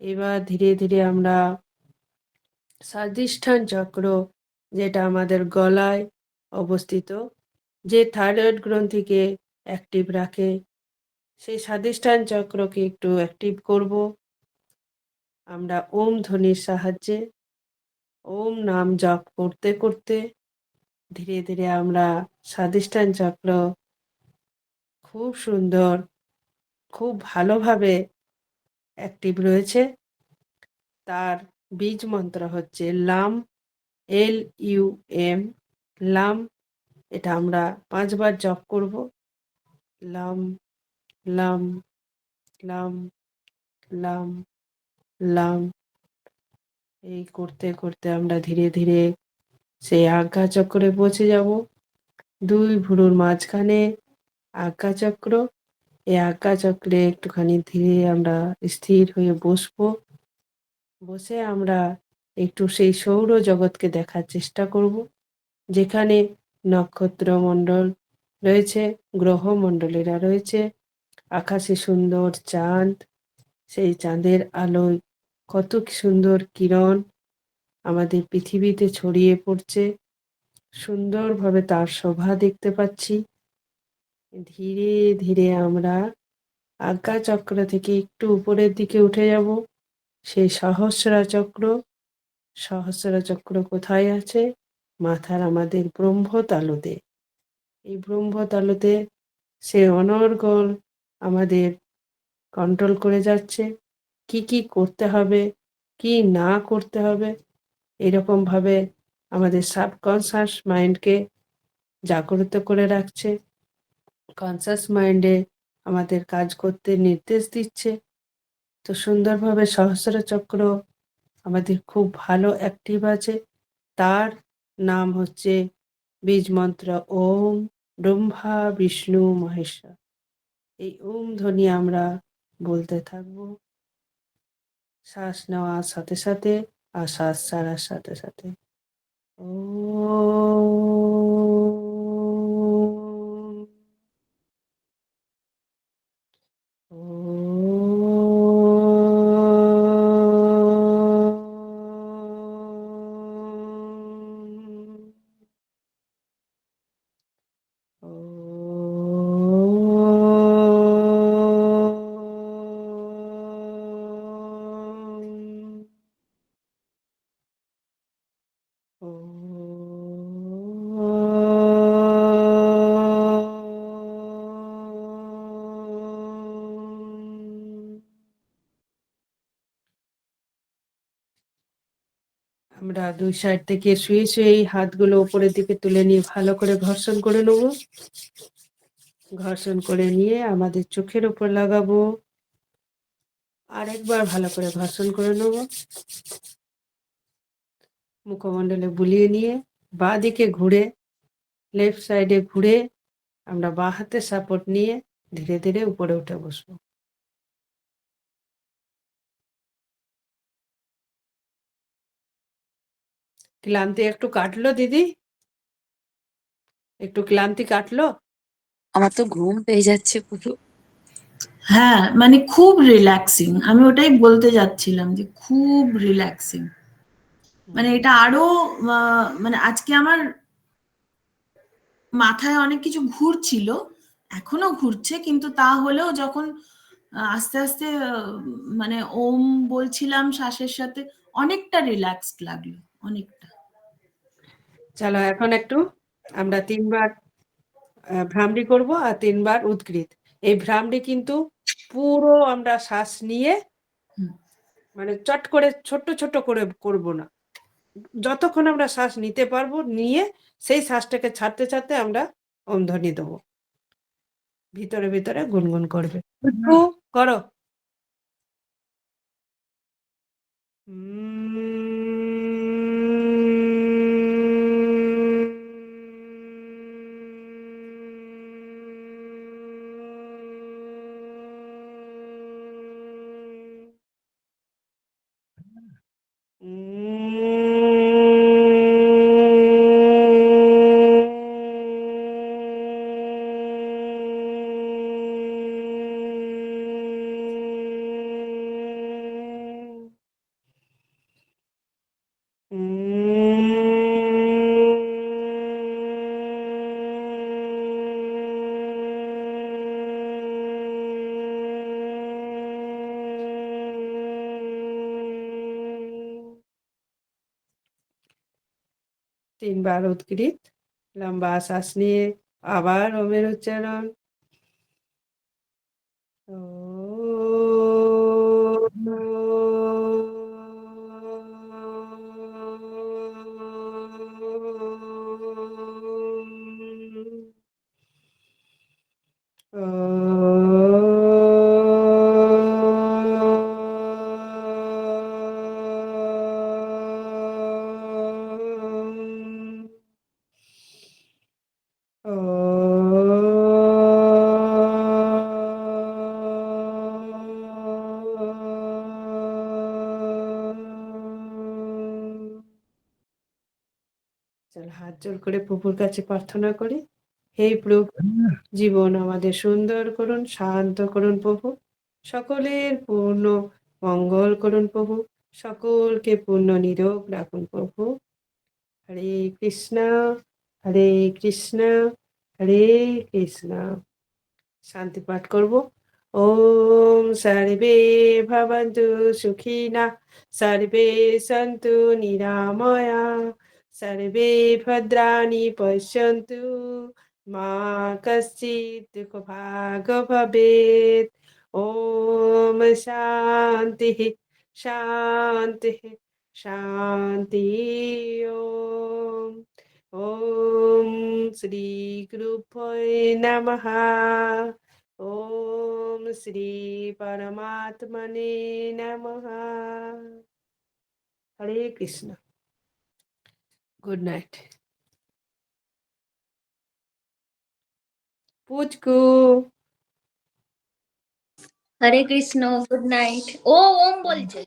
এবার ধীরে ধীরে আমরা স্বাধিষ্ঠান চক্র, যেটা আমাদের গলায় অবস্থিত, যে থাইরয়েড গ্রন্থিকে অ্যাক্টিভ রাখে, সেই স্বাধিষ্ঠান চক্রকে একটু অ্যাক্টিভ করব। আমরা ওম ধ্বনির সাহায্যে ওম নাম জপ করতে করতে ধীরে ধীরে আমরা স্বাধিষ্ঠান চক্র খুব সুন্দর, খুব ভালোভাবে অ্যাক্টিভ রয়েছে। তার বীজ মন্ত্র হচ্ছে লাম, LUM, লাম। এটা আমরা 5 বার জপ করব। লাম লাম লাম লাম লাম। এই করতে করতে আমরা ধীরে ধীরে সেই আজ্ঞা চক্রে পৌঁছে যাব। 2 ভুরুর মাঝখানে আজ্ঞা চক্র। এই আজ্ঞা চক্রে একটুখানি ধীরে আমরা স্থির হয়ে বসবো। বসে আমরা একটু সেই সৌর জগৎকে দেখার চেষ্টা করব, যেখানে নক্ষত্রমণ্ডল রয়েছে, গ্রহমণ্ডলীরা রয়েছে, আকাশে সুন্দর চাঁদ, সেই চাঁদের আলোয় কত সুন্দর কিরণ আমাদের পৃথিবীতে ছড়িয়ে পড়ছে। সুন্দরভাবে তার শোভা দেখতে পাচ্ছি। ধীরে ধীরে আমরা আজ্ঞা চক্র থেকে একটু উপরের দিকে উঠে যাব। সেই সহস্রা চক্র কোথায় আছে? মাথার আমাদের ব্রহ্মতালুতে। এই ব্রহ্মতালুতে সে অনর্গল আমাদের কন্ট্রোল করে যাচ্ছে। কি কি করতে হবে, কি না করতে হবে, এরকম ভাবে আমাদের সাবকনশাস মাইন্ডকে জাগ্রত করে রাখছে। কনসাস মাইন্ডে আমাদের কাজ করতে নির্দেশ দিচ্ছে। তো সুন্দরভাবে সহস্র চক্র আমাদের খুব ভালো অ্যাক্টিভ আছে। তার নাম হচ্ছে বীজ মন্ত্র ওম ব্রহ্মা বিষ্ণু মহেশ্বর। এই ওম ধ্বনি আমরা বলতে থাকবো শ্বাস নেওয়ার সাথে সাথে আর শ্বাস ছাড়ার সাথে সাথে। আমরা 2 সাইড থেকে শুয়ে শুয়ে এই হাতগুলো উপরের দিকে তুলে নিয়ে ভালো করে ঘর্ষণ করে নেব। ঘর্ষণ করে নিয়ে আমাদের চোখের উপর লাগাবো। আরেকবার ভালো করে ঘর্ষণ করে নেব। মুখমণ্ডলে বুলিয়ে নিয়ে বাঁ দিকে ঘুরে, লেফট সাইডে ঘুরে আমরা বাঁ হাতে সাপোর্ট নিয়ে ধীরে ধীরে উপরে উঠে বসবো। ক্লান্তি একটু কাটলো দিদি? একটু ক্লান্তি কাটলো? আমার তো ঘুম পেয়ে যাচ্ছে পুরো। হ্যাঁ, মানে খুব রিল্যাক্সিং। আমি ওটাই বলতে যাচ্ছিলাম যে খুব রিল্যাক্সিং। মানে এটা আরো মানে আজকে আমার মাথায় অনেক কিছু ঘুরছিল, এখনো ঘুরছে, কিন্তু তা হলেও যখন আস্তে আস্তে মানে ওম বলছিলাম শ্বাসের সাথে, অনেকটা রিল্যাক্সড লাগলো, অনেকটা। চলো এখন একটু আমরা 3 বার ভ্রামরি করব আর 3 বার উদ্গৃত। এই ভ্রামরি কিন্তু পুরো আমরা শ্বাস নিয়ে হুম। মানে চট করে ছোট্ট ছোট্ট করে করব না, যতক্ষণ আমরা শ্বাস নিতে পারবো নিয়ে সেই শ্বাসটাকে ছাড়তে ছাড়তে আমরা ওম ধ্বনি দেবো, ভিতরে ভিতরে গুনগুন করবে। একটু করো। তিনবার উদ্গৃত, লম্বা শ্বাস নিয়ে আবার ওমের উচ্চারণ। চল হাত জোড় করে প্রভুর কাছে প্রার্থনা করি। হে প্রভু, জীবন আমাদের সুন্দর করুন, শান্ত করুন প্রভু, সকলের পূর্ণ মঙ্গল করুন প্রভু, সকলকে পূর্ণ নিরোগ রাখুন প্রভু। হরে কৃষ্ণ হরে কৃষ্ণ হরে কৃষ্ণ। শান্তি পাঠ করব। ওম সর্বে ভবন্তু সুখিনা, সর্বে সন্তু নিরাময়া, সর্বে ভদ্রাণি পশ্যন্তু, মা কশ্চিৎ দুঃখভাগ ভবেৎ। ওম শান্তি শান্তি শান্তি। ওম ওম শ্রী গুরুভ্যৈ নমঃ। ওম শ্রী পরমাত্মনে নমঃ। হরে কৃষ্ণ। Good night. পুচকু। হরে কৃষ্ণ, গুড নাইট। ও ওম বলছে।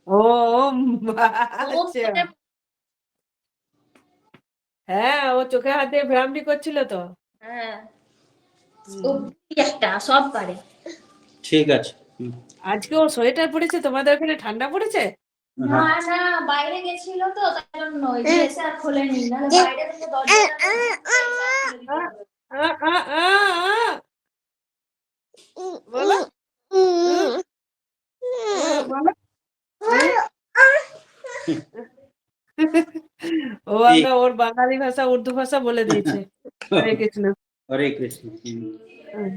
ওম। ওম আচ্ছা, বলে হ্যাঁ ও চোখে হাত দিয়ে ভ্রামরি করছিল তো। হ্যাঁ, ও একটা সব পারে। ঠিক আছে। আজকে ও সোয়েটার পরেছে, তোমাদের ওখানে ঠান্ডা পড়েছে? না না, বাইরে গেছিল তো তাই জন্য এসে আর খোলেনি, নাহলে বাইরে থেকে দরজাটা খুলে দিতে হবে। আ, আ, আ, আ। বলো। বলো। ও আমরা ওর বাঙালি ভাষা উর্দু ভাষা বলে দিয়েছে। হরে কৃষ্ণ। হরে কৃষ্ণ। হুম।